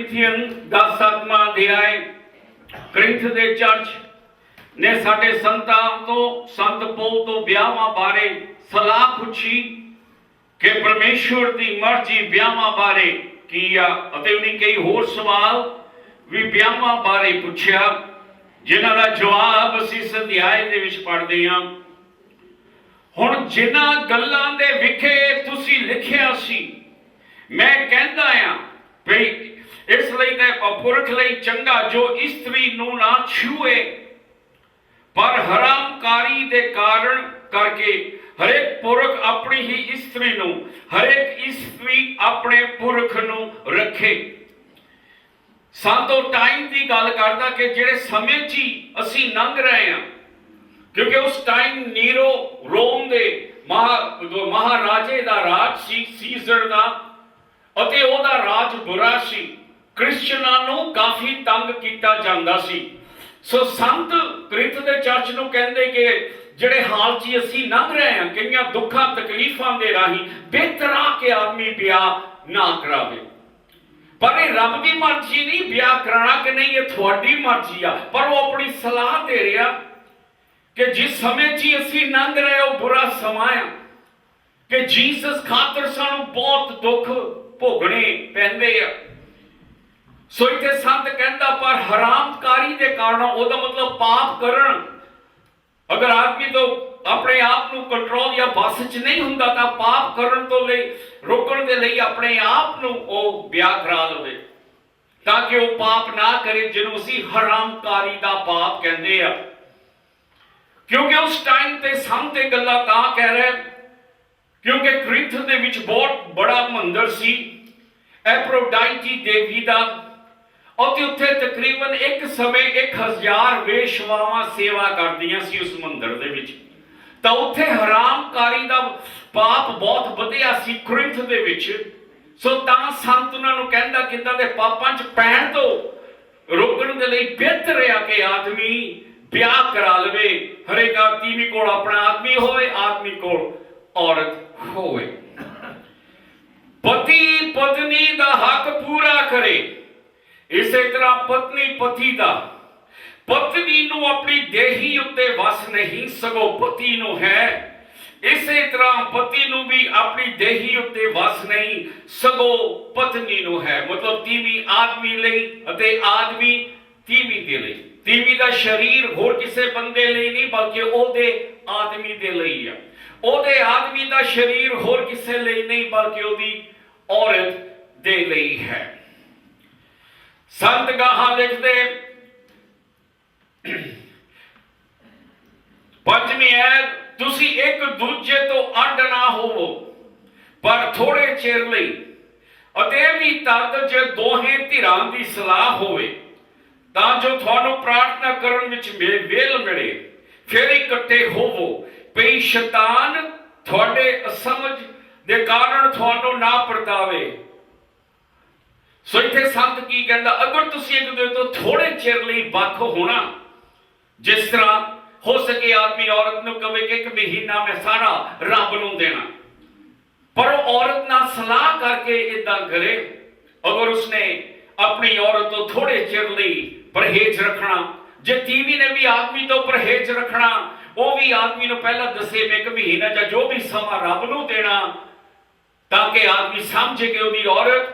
करिंथियन 10वां अध्याय करिंथ दे चर्च ने साडे संतां तो संत पौल तो ब्याहां बारे सलाह पुछी कि परमेश्वर की मर्जी ब्याहां बारे की आ अते उन्हें कई होर सवाल भी ब्याहां बारे पुछया जिन्हां दा जवाब असीं इस अध्याय दे विच पढ़दे हां। हुण जिन्हां गल्लां दे विखे तुसीं लिखिया सी मैं कहंदा आ भई इसलिए ते पुरख लई चंगा जो इस्त्री नूं ना छूए, पर हरामकारी दे कारण करके हरेक पुरख अपनी ही इस्त्री नूं हरेक इस्त्री अपने पुरख नूं रखे। सातों टाइम की गल करदा कि जिहड़े समय च ही असीं लंघ रहे हैं, क्योंकि उस टाइम नीरो रोम दे महाराजे दा राज सी, सीजर दा, अते ओहदा राज बुरा सी। क्रिश्चियनां नूं काफी तंग कीता जांदा सी। सो संत करिंथ दे चर्च नूं कहंदे कि जिहड़े हाल च असीं लंघ रहे हैं कईयां दुखां तकलीफां दे राही बेहतर आ के आदमी ब्याह ना करावे। पर ये रब की मर्जी नहीं ब्याह कराना कि नहीं, ये थोड़ी मर्जी आ। पर वो अपनी सलाह दे रहा कि जिस समय च असीं लंघ रहे हो बुरा समा है कि जीसस खातर सानू बहुत दुख भोगने पैंदे आ। सो इत्थे संत कहंदा पर हरामकारी दे कारण, ओहदा मतलब पाप करन, अगर आदमी तो अपने आप को कंट्रोल या बस च नहीं हुंदा तां पाप करन तो ले रोकण दे लई अपने आप नूं ओह ब्याह करा लवे ताकि वह पाप ना करे, जिन्हों असीं हरामकारी दा पाप कहंदे आ। क्योंकि उस टाइम ते संत ये गल्लां तां कह रहे क्योंकि करिंथ दे विच बहुत बड़ा मंदिर सी एफ्रोडाइटी देवी दा, और उत्थे तकरीबन एक समय 1000 वेश्वावां सेवा करदियां सी उस मंदिर दे विच। तां उत्थे हरामकारी दा पाप बहुत वधिया सी करिंथ दे विच। सो तां संत उन्हां नूं कहंदा कि इदां दे पापां च पैण तो रोकण दे लई बेहतर है कि आदमी ब्याह करा लवे। हरेक आदमी कोल अपना आदमी होवे, आदमी कोल औरत होवे। पति पत्नी दा हक पूरा करे, इसे तरह पत्नी पति दा। पत्नी नूं अपनी देही उत्ते वस नहीं सगो पति नूं है, इसे तरह पति नूं भी अपनी देही उत्ते वस नहीं सगो पत्नी नूं है। मतलब तीवी आदमी लई अते आदमी तीवी दे लई। तीवी दा शरीर होर किसे बंदे लई नहीं बल्कि ओहदे आदमी दे लई है। ओहदे आदमी दा शरीर होर किसे लई नहीं बल्कि ओहदी औरत दे लई है। संत गाहां लिखदे पंजवीं ऐत तुसी एक दूजे तो अड ना होवो पर थोड़े चिर लई, अते भी तद जे दोहें धिरां दी सलाह होवे तां जो तुहानू प्रार्थना करन विच वेल मिले, फिर इकट्ठे होवो पई शैतान थोड़े असमझ दे कारण तुहानू ना परतावे। सो इत्थे संत की कहंदा अगर तुसीं एक दूजे तो थोड़े चिर लई बख होना, जिस तरह हो सके आदमी औरत नूं कहे कि 1 महीना मैं सारा रब नूं देना, पर औरत ना सलाह करके इदां करे। अगर उसने अपनी औरत तो थोड़े चिर लई परहेज रखना, जे तीवी ने भी आदमी तो परहेज रखना, वो भी आदमी नूं पहला दसे मैं 1 महीना या जो भी समा रब नूं देना, ताकि आदमी समझे कि उसकी औरत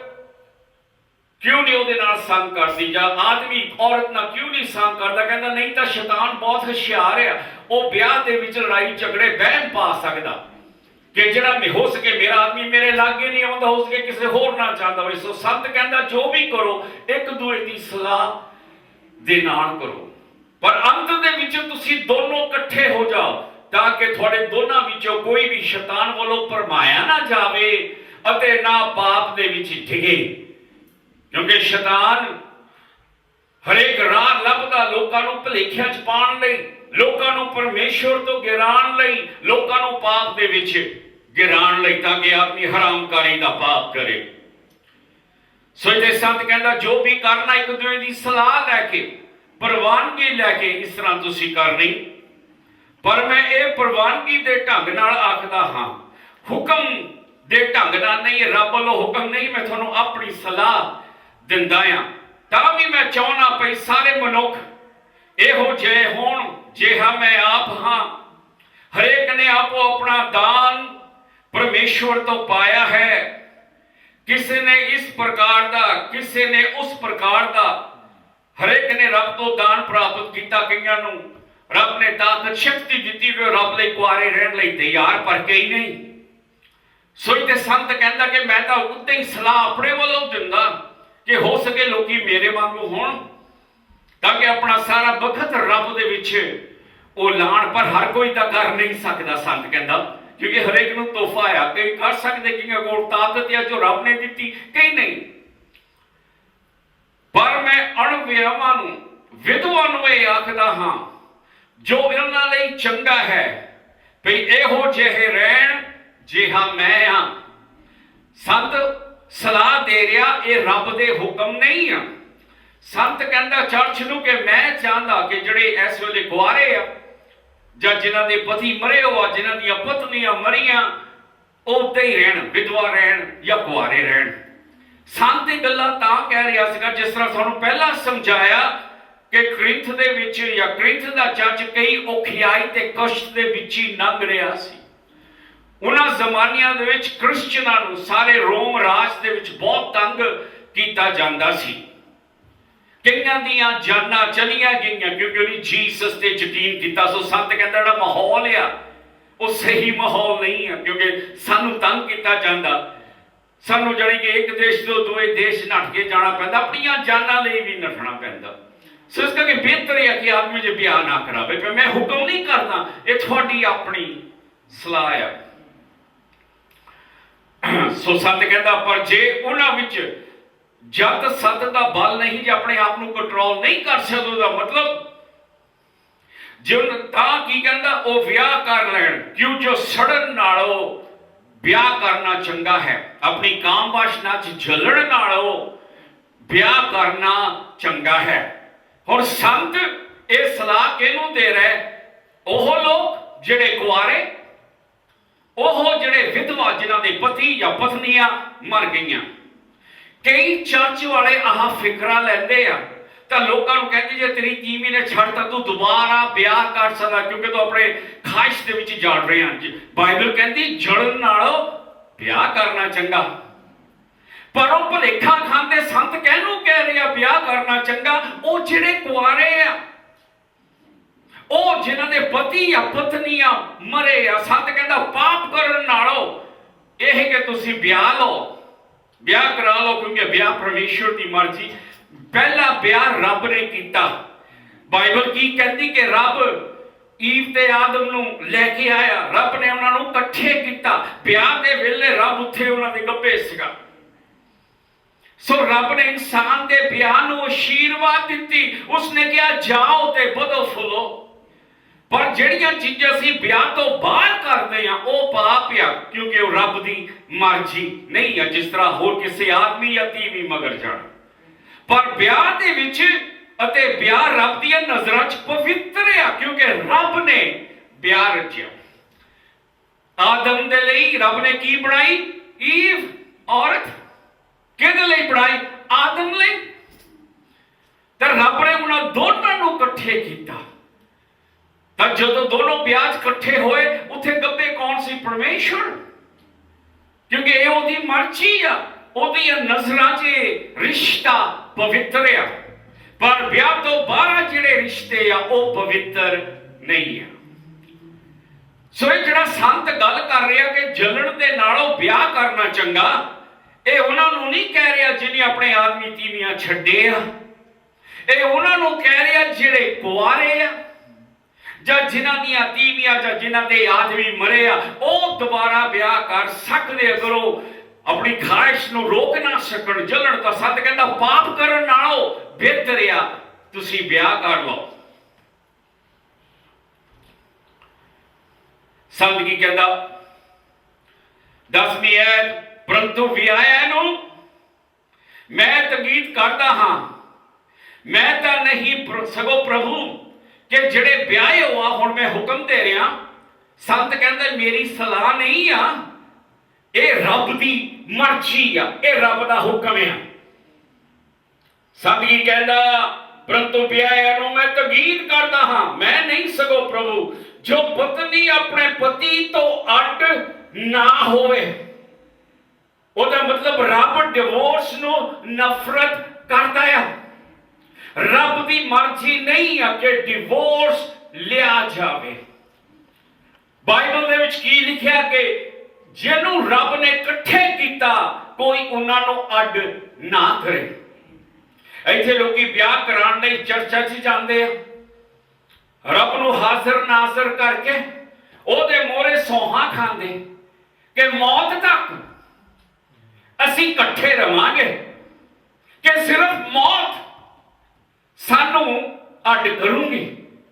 क्यों नहीं ਉਹਦੇ ਨਾਲ ਸੰਗ ਕਰਦੀ ਜਾਂ आदमी औरत ਨਾਲ क्यों नहीं ਸੰਗ करता। कहता नहीं तो शैतान बहुत होशियार है, वो ब्याह के विच लड़ाई झगड़े बहम पा सकता कि जिहड़ा हो सके मेरा आदमी मेरे लागे नहीं आउंदा, हो सके किसी होर ना चाहता होवे। सो संत कहता जो भी करो एक दूजे की सलाह दे नाल करो, पर अंत दे विच तुसीं दोनों इकट्ठे हो जाओ ताकि तुहाडे दोनों विचों कोई भी शैतान वालों भरमाया ना जावे अते ना पाप दे विच डिगे। क्योंकि शैतान हरेक राह लभदा लोकां नूं भुलेखिਆਂ च पाउण लई, लोकां नूं परमेश्वर तो गिराण लई, लोकां नूं पाप दे विच गिराण लई ताकि आदमी हरामकारी दा पाप करे। सो इत्थे संत कहंदा जो भी करना एक दूजे दी सलाह लैके प्रवानगी लैके इस तरह तुसीं करनी, पर मैं ये प्रवानगी दे ढंग नाल आखदा हां, हुक्म दे ढंग नाल नहीं। रब वालों हुक्म नहीं, मैं तुहानूं अपनी सलाह ਦਿੰਦਾ ਆ। ਤਾਂ ਵੀ ਮੈਂ ਚਾਹੁੰਦਾ ਭਈ ਸਾਰੇ ਮਨੁੱਖ ਇਹੋ ਜਿਹੇ ਹੋਣ ਜਿਹਾ ਮੈਂ ਆਪ ਹਾਂ। ਹਰੇਕ ਨੇ ਆਪੋ ਆਪਣਾ ਦਾਨ ਪਰਮੇਸ਼ਵਰ ਤੋਂ ਪਾਇਆ ਹੈ। ਕਿਸੇ ਨੇ ਇਸ ਪ੍ਰਕਾਰ ਦਾ, ਕਿਸੇ ਨੇ ਉਸ ਪ੍ਰਕਾਰ ਦਾ। ਹਰੇਕ ਨੇ ਰੱਬ ਤੋਂ ਦਾਨ ਪ੍ਰਾਪਤ ਕੀਤਾ। ਕਈਆਂ ਨੂੰ ਰੱਬ ਨੇ ਤਾਕਤ ਸ਼ਕਤੀ ਦਿੱਤੀ ਕਿ ਰੱਬ ਲਈ ਕੁਆਰੇ ਰਹਿਣ ਲਈ ਤਿਆਰ, ਪਰ ਕਈ ਨਹੀਂ। ਸੋ ਤੇ ਸੰਤ ਕਹਿੰਦਾ ਕਿ ਮੈਂ ਤਾਂ ਉੱਤੇ ਹੀ ਸਲਾਹ ਆਪਣੇ ਵੱਲੋਂ ਦਿੰਦਾ ਕਿ ਹੋ ਸਕੇ ਲੋਕੀ ਮੇਰੇ ਵਾਂਗੂ ਹੋਣ, ਤਾਂ ਕਿ ਆਪਣਾ ਸਾਰਾ ਵਕਤ ਰੱਬ ਦੇ ਵਿੱਚ ਉਹ ਲਾਣ। ਪਰ ਹਰ ਕੋਈ ਤਾਂ ਕਰ ਨਹੀਂ ਸਕਦਾ, ਸੰਤ ਕਹਿੰਦਾ, ਕਿਉਂਕਿ ਹਰੇਕ ਨੂੰ ਤੋਹਫਾ ਆ। ਕਈ ਕਰ ਸਕਦੇ, ਕਈਆਂ ਕੋਲ ਤਾਕਤ ਆ ਜੋ ਰੱਬ ਨੇ ਦਿੱਤੀ, ਕਈ ਨਹੀਂ। ਪਰ ਮੈਂ ਅਣਵਿਆਵਾਂ ਨੂੰ, ਵਿਧਵਾ ਨੂੰ ਇਹ ਆਖਦਾ ਹਾਂ ਜੋ ਇਹਨਾਂ ਲਈ ਚੰਗਾ ਹੈ ਭਈ ਇਹੋ ਜਿਹੇ ਰਹਿਣ ਜਿਹਾ ਮੈਂ ਹਾਂ। ਸੰਤ ਸਲਾਹ ਦੇ ਰਿਹਾ, ਇਹ ਰੱਬ ਦੇ ਹੁਕਮ ਨਹੀਂ ਆ। ਸੰਤ ਕਹਿੰਦਾ ਚਰਚ ਨੂੰ ਕਿ ਮੈਂ ਚਾਹੁੰਦਾ ਕਿ ਜਿਹੜੇ ਇਸ ਵੇਲੇ ਕੁਆਰੇ ਆ ਜਾਂ ਜਿਨ੍ਹਾਂ ਦੇ ਪਤੀ ਮਰੇ ਹੋ ਆ, ਜਿਨ੍ਹਾਂ ਦੀਆਂ ਪਤਨੀਆਂ ਮਰੀਆਂ, ਉਹ ਉੱਤੇ ਹੀ ਰਹਿਣ, ਵਿਧਵਾ ਰਹਿਣ ਜਾਂ ਕੁਆਰੇ ਰਹਿਣ। ਸੰਤ ਇਹ ਗੱਲਾਂ ਤਾਂ ਕਹਿ ਰਿਹਾ ਸੀਗਾ ਜਿਸ ਤਰ੍ਹਾਂ ਤੁਹਾਨੂੰ ਪਹਿਲਾਂ ਸਮਝਾਇਆ ਕਿ ਕ੍ਰਿੰਥ ਦੇ ਵਿੱਚ ਜਾਂ ਕ੍ਰਿੰਥ ਦਾ ਚਰਚ ਕਈ ਔਖਿਆਈ ਤੇ ਕਸ਼ਟ ਦੇ ਵਿੱਚ ਹੀ ਲੰਘ ਰਿਹਾ ਸੀ। ਉਹਨਾਂ ਜ਼ਮਾਨਿਆਂ ਦੇ ਵਿੱਚ ਕ੍ਰਿਸਚਨਾਂ ਨੂੰ ਸਾਰੇ ਰੋਮ ਰਾਜ ਦੇ ਵਿੱਚ ਬਹੁਤ ਤੰਗ ਕੀਤਾ ਜਾਂਦਾ ਸੀ। ਕਈਆਂ ਦੀਆਂ ਜਾਨਾਂ ਚਲੀਆਂ ਗਈਆਂ ਕਿਉਂਕਿ ਉਹਨੇ ਜੀਸਸ ਤੇ ਯਕੀਨ ਕੀਤਾ। ਸੋ ਸੰਤ ਕਹਿੰਦਾ ਜਿਹੜਾ ਮਾਹੌਲ ਆ ਉਹ ਸਹੀ ਮਾਹੌਲ ਨਹੀਂ ਆ, ਕਿਉਂਕਿ ਸਾਨੂੰ ਤੰਗ ਕੀਤਾ ਜਾਂਦਾ। ਸਾਨੂੰ ਜਾਣੀ ਕਿ ਇੱਕ ਦੇਸ਼ ਤੋਂ ਦੂਏ ਦੇਸ਼ ਨੱਠ ਕੇ ਜਾਣਾ ਪੈਂਦਾ, ਆਪਣੀਆਂ ਜਾਨਾਂ ਲਈ ਵੀ ਨੱਠਣਾ ਪੈਂਦਾ। ਸੋ ਇਸ ਕਰਕੇ ਬਿਹਤਰ ਹੈ ਕਿ ਆਦਮੀ ਜੇ ਵਿਆਹ ਨਾ ਕਰਾਵੇ। ਪਰ ਮੈਂ ਹੁਕਮ ਨਹੀਂ ਕਰਦਾ, ਇਹ ਤੁਹਾਡੀ ਆਪਣੀ ਸਲਾਹ ਆ। ਸੋ ਸੰਤ ਕਹਿੰਦਾ ਪਰ ਜੇ ਉਹਨਾਂ ਵਿੱਚ ਜਦ ਸਤ ਦਾ ਬਲ ਨਹੀਂ, ਜੇ ਆਪਣੇ ਆਪ ਨੂੰ ਕੰਟਰੋਲ ਨਹੀਂ ਕਰ ਸਕਦੇ, ਉਹਦਾ ਮਤਲਬ ਜੇ ਤਾਂ ਕੀ ਕਹਿੰਦਾ ਉਹ ਵਿਆਹ ਕਰ ਲੈਣ, ਕਿਉਂ ਜੋ ਸੜਨ ਨਾਲੋਂ ਵਿਆਹ ਕਰਨਾ ਚੰਗਾ ਹੈ। ਆਪਣੀ ਕਾਮ ਵਾਸ਼ਨਾ 'ਚ ਜਲਣ ਨਾਲੋਂ ਵਿਆਹ ਕਰਨਾ ਚੰਗਾ ਹੈ। ਹੁਣ ਸੰਤ ਇਹ ਸਲਾਹ ਕਿਹਨੂੰ ਦੇ ਰਿਹਾ? ਉਹ ਲੋਕ ਜਿਹੜੇ ਕੁਆਰੇ, ਉਹ ਜਿਹੜੇ ਵਿਧਵਾ ਜਿਨ੍ਹਾਂ ਦੇ ਪਤੀ ਜਾਂ ਪਤਨੀਆਂ ਮਰ ਗਈਆਂ। ਕਈ ਚਰਚ ਵਾਲੇ ਆਹ ਫਿਕਰਾ ਲੈਂਦੇ ਆ ਤਾਂ ਲੋਕਾਂ ਨੂੰ ਕਹਿੰਦੇ ਜੇ ਤੇਰੀ ਤੀਵੀਂ ਨੇ ਛੱਡਤਾ ਤੂੰ ਦੁਬਾਰਾ ਵਿਆਹ ਕਰ ਸਕਦਾ, ਕਿਉਂਕਿ ਤੂੰ ਆਪਣੇ ਖਾਹਿਸ਼ ਦੇ ਵਿੱਚ ਜਲ ਰਿਹਾ। ਬਾਈਬਲ ਕਹਿੰਦੀ ਜਲਣ ਨਾਲੋਂ ਵਿਆਹ ਕਰਨਾ ਚੰਗਾ। ਪਰ ਉਹ ਭੁਲੇਖਾ ਖਾਂਦੇ ਸੰਤ ਕਹਿਨੂੰ ਕਹਿ ਰਿਹਾ ਵਿਆਹ ਕਰਨਾ ਚੰਗਾ ਉਹ ਜਿਹੜੇ ਕੁਆਰੇ ਆ, ਉਹ ਜਿਨ੍ਹਾਂ ਦੇ ਪਤੀ ਜਾਂ ਪਤਨੀਆਂ ਮਰੇ ਆ। ਸੰਤ ਕਹਿੰਦਾ ਪਾਪ ਕਰਨ ਨਾਲੋਂ ਇਹ ਕਿ ਤੁਸੀਂ ਵਿਆਹ ਲਓ, ਵਿਆਹ ਕਰਾ ਲਓ, ਕਿਉਂਕਿ ਵਿਆਹ ਪਰਮੇਸ਼ਵਰ ਦੀ ਮਰਜ਼ੀ। ਪਹਿਲਾ ਵਿਆਹ ਰੱਬ ਨੇ ਕੀਤਾ। ਬਾਈਬਲ ਕੀ ਕਹਿੰਦੀ ਕਿ ਰੱਬ ਈਵ ਤੇ ਆਦਮ ਨੂੰ ਲੈ ਕੇ ਆਇਆ, ਰੱਬ ਨੇ ਉਹਨਾਂ ਨੂੰ ਇਕੱਠੇ ਕੀਤਾ। ਵਿਆਹ ਦੇ ਵੇਲੇ ਰੱਬ ਉੱਥੇ ਉਹਨਾਂ ਦੇ ਗੱਭੇ ਸੀਗਾ। ਸੋ ਰੱਬ ਨੇ ਇਨਸਾਨ ਦੇ ਵਿਆਹ ਨੂੰ ਆਸ਼ੀਰਵਾਦ ਦਿੱਤੀ। ਉਸਨੇ ਕਿਹਾ ਜਾਓ ਤੇ ਵਧੋ ਫੁੱਲੋ। ਪਰ ਜਿਹੜੀਆਂ ਚੀਜ਼ਾਂ ਅਸੀਂ ਵਿਆਹ ਤੋਂ ਬਾਹਰ ਕਰਦੇ ਆ ਉਹ ਪਾਪ ਆ, ਕਿਉਂਕਿ ਉਹ ਰੱਬ ਦੀ ਮਰਜ਼ੀ ਨਹੀਂ ਆ। ਜਿਸ ਤਰ੍ਹਾਂ ਹੋਰ ਕਿਸੇ ਆਦਮੀ ਜਾਂ ਤੀਵੀਂ ਮਗਰ ਜਾਣਾ। ਪਰ ਵਿਆਹ ਦੇ ਵਿੱਚ ਅਤੇ ਵਿਆਹ ਰੱਬ ਦੀਆਂ ਨਜ਼ਰਾਂ 'ਚ ਪਵਿੱਤਰ ਆ, ਕਿਉਂਕਿ ਰੱਬ ਨੇ ਵਿਆਹ ਰਚਿਆ। ਆਦਮ ਦੇ ਲਈ ਰੱਬ ਨੇ ਕੀ ਬਣਾਈ? ਈਵ ਔਰਤ। ਕਿਹਦੇ ਲਈ ਬਣਾਈ? ਆਦਮ ਲਈ। ਤਾਂ ਰੱਬ ਨੇ ਉਹਨਾਂ ਦੋਨਾਂ ਨੂੰ ਇਕੱਠੇ ਕੀਤਾ। ਤਾਂ ਜਦੋਂ ਦੋਨੋਂ ਵਿਆਹ 'ਚ ਇਕੱਠੇ ਹੋਏ ਉੱਥੇ ਗੱਭੇ ਕੌਣ ਸੀ? ਪਰਮੇਸ਼ਵਰ, ਕਿਉਂਕਿ ਇਹ ਉਹਦੀ ਮਰਜ਼ੀ ਆ। ਉਹਦੀਆਂ ਨਜ਼ਰਾਂ 'ਚ ਰਿਸ਼ਤਾ ਪਵਿੱਤਰ ਆ। ਪਰ ਵਿਆਹ ਤੋਂ ਬਾਅਦ ਜਿਹੜੇ ਰਿਸ਼ਤੇ ਆ ਉਹ ਪਵਿੱਤਰ ਨਹੀਂ ਆ। ਸੋ ਇਹ ਜਿਹੜਾ ਸੰਤ ਗੱਲ ਕਰ ਰਿਹਾ ਕਿ ਜਲਣ ਦੇ ਨਾਲੋਂ ਵਿਆਹ ਕਰਨਾ ਚੰਗਾ, ਇਹ ਉਹਨਾਂ ਨੂੰ ਨਹੀਂ ਕਹਿ ਰਿਹਾ ਜਿਹਨੇ ਆਪਣੇ ਆਦਮੀ ਤੀਵੀਆਂ ਛੱਡੇ ਆ। ਇਹ ਉਹਨਾਂ ਨੂੰ ਕਹਿ ਰਿਹਾ ਜਿਹੜੇ ਕੁਆਰੇ ਆ ਜਾਂ ਜਿਨ੍ਹਾਂ ਦੀਆਂ ਤੀਵੀਆਂ ਜਾਂ ਜਿਨ੍ਹਾਂ ਦੇ ਆਦਮੀ ਮਰੇ ਆ, ਉਹ ਦੁਬਾਰਾ ਵਿਆਹ ਕਰ ਸਕਦੇ ਅਗਰ ਉਹ ਆਪਣੀ ਖਾਹਿਸ਼ ਨੂੰ ਰੋਕ ਨਾ ਸਕਣ, ਜਲਣ। ਤਾਂ ਸੰਤ ਕਹਿੰਦਾ ਪਾਪ ਕਰਨ ਨਾਲੋਂ ਬਿਹਤਰ ਆ ਤੁਸੀਂ ਵਿਆਹ ਕਰ ਲਓ। ਸੰਤ ਕੀ ਕਹਿੰਦਾ? 10ਵੀਂ ਐਤ, ਪਰੰਤੂ ਵਿਆਹਿਆ ਨੂੰ ਮੈਂ ਤਕੀਦ ਕਰਦਾ ਹਾਂ, ਮੈਂ ਤਾਂ ਨਹੀਂ ਸਗੋਂ ਪ੍ਰਭੂ ਕਿ ਜਿਹੜੇ ਵਿਆਹੇ ਹੋ ਆ। ਹੁਣ ਮੈਂ ਹੁਕਮ ਦੇ ਰਿਹਾ। ਸੰਤ ਕਹਿੰਦਾ ਮੇਰੀ ਸਲਾਹ ਨਹੀਂ ਆ, ਇਹ ਰੱਬ ਦੀ ਮਰਜ਼ੀ ਆ, ਇਹ ਰੱਬ ਦਾ ਹੁਕਮ ਆ। ਸੰਦਗੀ ਕਹਿੰਦਾ, ਪਰੰਤੂ ਵਿਆਹਿਆ ਨੂੰ ਮੈਂ ਤਗੀਦ ਕਰਦਾ ਹਾਂ, ਮੈਂ ਨਹੀਂ ਸਗੋਂ ਪ੍ਰਭੂ, ਜੋ ਪਤਨੀ ਆਪਣੇ ਪਤੀ ਤੋਂ ਅੱਡ ਨਾ ਹੋਵੇ। ਉਹਦਾ ਮਤਲਬ ਰੱਬ ਡਿਵੋਰਸ ਨੂੰ ਨਫ਼ਰਤ ਕਰਦਾ ਆ। ਰੱਬ ਦੀ ਮਰਜ਼ੀ ਨਹੀਂ ਆ ਕਿ ਡਿਵੋਰਸ ਲਿਆ ਜਾਵੇ। ਬਾਈਬਲ ਦੇ ਵਿੱਚ ਕੀ ਲਿਖਿਆ ਕਿ ਜਿਹਨੂੰ ਰੱਬ ਨੇ ਇਕੱਠੇ ਕੀਤਾ ਕੋਈ ਉਹਨਾਂ ਨੂੰ ਅੱਡ ਨਾ ਕਰੇ। ਇੱਥੇ ਲੋਕੀ ਵਿਆਹ ਕਰਾਉਣ ਲਈ ਚਰਚਾ 'ਚ ਜਾਂਦੇ ਆ, ਰੱਬ ਨੂੰ ਹਾਜ਼ਰ ਨਾਜ਼ਰ ਕਰਕੇ ਉਹਦੇ ਮੋਹਰੇ ਸੌਹਾਂ ਖਾਂਦੇ ਕਿ ਮੌਤ ਤੱਕ ਅਸੀਂ ਇਕੱਠੇ ਰਵਾਂਗੇ, ਕਿ ਸਿਰਫ ਮੌਤ ਸਾਨੂੰ ਅੱਡ ਕਰੂਗੀ।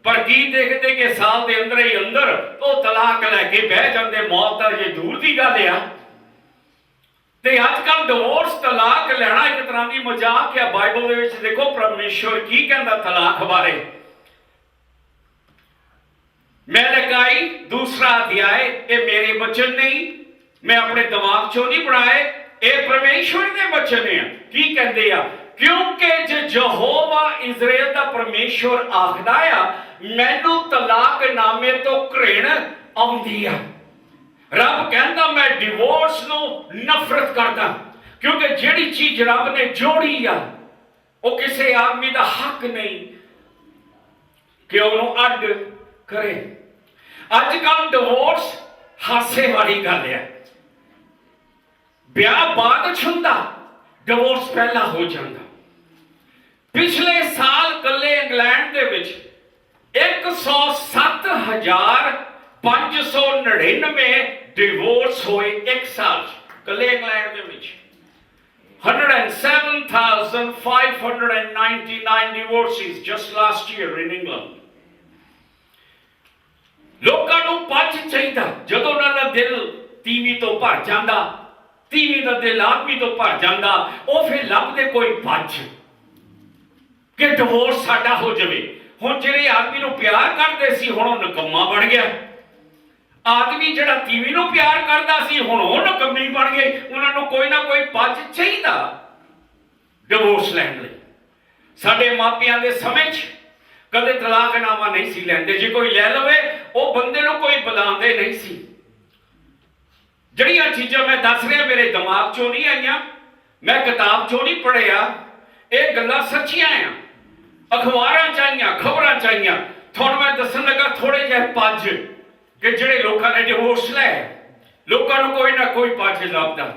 ਪਰ ਕੀ ਦੇਖਦੇ ਕਿ ਸਾਲ ਦੇ ਅੰਦਰ ਹੀ ਅੰਦਰ ਉਹ ਤਲਾਕ ਲੈ ਕੇ ਬਹਿ ਜਾਂਦੇ। ਮੌਤ ਤਾਂ ਜੇ ਦੂਰ ਦੀ ਗੱਲ ਆ। ਤੇ ਅੱਜ ਕੱਲ ਡਿਵੋਰਸ, ਤਲਾਕ ਲੈਣਾ ਇੱਕ ਤਰ੍ਹਾਂ ਦੀ ਮਜ਼ਾਕ ਆ। ਬਾਈਬਲ ਦੇ ਵਿੱਚ ਦੇਖੋ ਪਰਮੇਸ਼ਵਰ ਕੀ ਕਹਿੰਦਾ ਤਲਾਕ ਬਾਰੇ। ਮਲਾਕੀ 2 ਅਧਿਆਇ, ਇਹ ਮੇਰੇ ਬਚਨ ਨਹੀਂ, ਮੈਂ ਆਪਣੇ ਦਿਮਾਗ ਚੋਂ ਨਹੀਂ ਬਣਾਏ, ਇਹ ਪਰਮੇਸ਼ਵਰ ਦੇ ਬਚਨ ਆ। ਕੀ ਕਹਿੰਦੇ ਆ? ਕਿਉਂਕਿ ਜੇ ਯਹੋਵਾ ਇਜ਼ਰਾਈਲ ਦਾ ਪਰਮੇਸ਼ਵਰ ਆਖਦਾ ਆ, ਮੈਨੂੰ ਤਲਾਕਨਾਮੇ ਤੋਂ ਘਿਣ ਆਉਂਦੀ ਆ। ਰੱਬ ਕਹਿੰਦਾ ਮੈਂ ਡਿਵੋਰਸ ਨੂੰ ਨਫ਼ਰਤ ਕਰਦਾ, ਕਿਉਂਕਿ ਜਿਹੜੀ ਚੀਜ਼ ਰੱਬ ਨੇ ਜੋੜੀ ਆ ਉਹ ਕਿਸੇ ਆਦਮੀ ਦਾ ਹੱਕ ਨਹੀਂ ਕਿ ਉਹਨੂੰ ਅੱਡ ਕਰੇ। ਅੱਜ ਕੱਲ ਡਿਵੋਰਸ ਹਾਸੇ ਵਾਲੀ ਗੱਲ ਹੈ। ਵਿਆਹ ਬਾਅਦ 'ਚ ਹੁੰਦਾ, ਡਿਵੋਰਸ ਪਹਿਲਾਂ ਹੋ ਜਾਂਦਾ। ਪਿਛਲੇ ਸਾਲ ਕੱਲੇ ਇੰਗਲੈਂਡ ਦੇ ਵਿੱਚ 107,599 ਡਿਵੋਰਸ ਹੋਏ ਇੱਕ ਸਾਲ 'ਚ, ਕੱਲੇ ਇੰਗਲੈਂਡ ਦੇ ਵਿੱਚ 107,599 divorces just last year in England. ਲੋਕਾਂ ਨੂੰ ਪੱਜ ਚਾਹੀਦਾ। ਜਦੋਂ ਉਹਨਾਂ ਦਾ ਦਿਲ ਤੀਵੀਂ ਤੋਂ ਭਰ ਜਾਂਦਾ, ਤੀਵੀਂ ਦਾ ਦਿਲ ਆਦਮੀ ਤੋਂ ਭਰ ਜਾਂਦਾ, ਉਹ ਫਿਰ ਲੱਭਦੇ ਕੋਈ ਪੱਜ ਕਿ ਡਿਵੋਰਸ ਸਾਡਾ ਹੋ ਜਾਵੇ। ਹੁਣ ਜਿਹੜੇ ਆਦਮੀ ਨੂੰ ਪਿਆਰ ਕਰਦੇ ਸੀ ਹੁਣ ਉਹ ਨਿਕੰਮਾ ਬਣ ਗਿਆ। ਆਦਮੀ ਜਿਹੜਾ ਤੀਵੀਂ ਨੂੰ ਪਿਆਰ ਕਰਦਾ ਸੀ ਹੁਣ ਉਹ ਨਿਕੰਮੀ ਬਣ ਗਏ। ਉਹਨਾਂ ਨੂੰ ਕੋਈ ਨਾ ਕੋਈ ਪੱਜ ਚਾਹੀਦਾ ਡਿਵੋਰਸ ਲੈਣ ਲਈ। ਸਾਡੇ ਮਾਪਿਆਂ ਦੇ ਸਮੇਂ 'ਚ ਕਦੇ ਤਲਾਕਨਾਮਾ ਨਹੀਂ ਸੀ ਲੈਂਦੇ। ਜੇ ਕੋਈ ਲੈ ਲਵੇ ਉਹ ਬੰਦੇ ਨੂੰ ਕੋਈ ਬੁਲਾਉਂਦੇ ਨਹੀਂ ਸੀ। ਜਿਹੜੀਆਂ ਚੀਜ਼ਾਂ ਮੈਂ ਦੱਸ ਰਿਹਾ ਮੇਰੇ ਦਿਮਾਗ 'ਚੋਂ ਨਹੀਂ ਆਈਆਂ, ਮੈਂ ਕਿਤਾਬ 'ਚੋਂ ਨਹੀਂ ਪੜ੍ਹਿਆ, ਇਹ ਗੱਲਾਂ ਸੱਚੀਆਂ ਆ। ਅਖਬਾਰਾਂ 'ਚ ਆਈਆਂ, ਖਬਰਾਂ 'ਚ ਆਈਆਂ। ਤੁਹਾਨੂੰ ਮੈਂ ਦੱਸਣ ਲੱਗਾ ਥੋੜੇ ਜਿਹੇ ਪੱਜ ਕਿ ਜਿਹੜੇ ਲੋਕਾਂ ਨੇ ਡਿਵੋਰਸ ਲੈ, ਲੋਕਾਂ ਨੂੰ ਕੋਈ ਨਾ ਕੋਈ ਪੱਜ ਲੱਭਦਾ।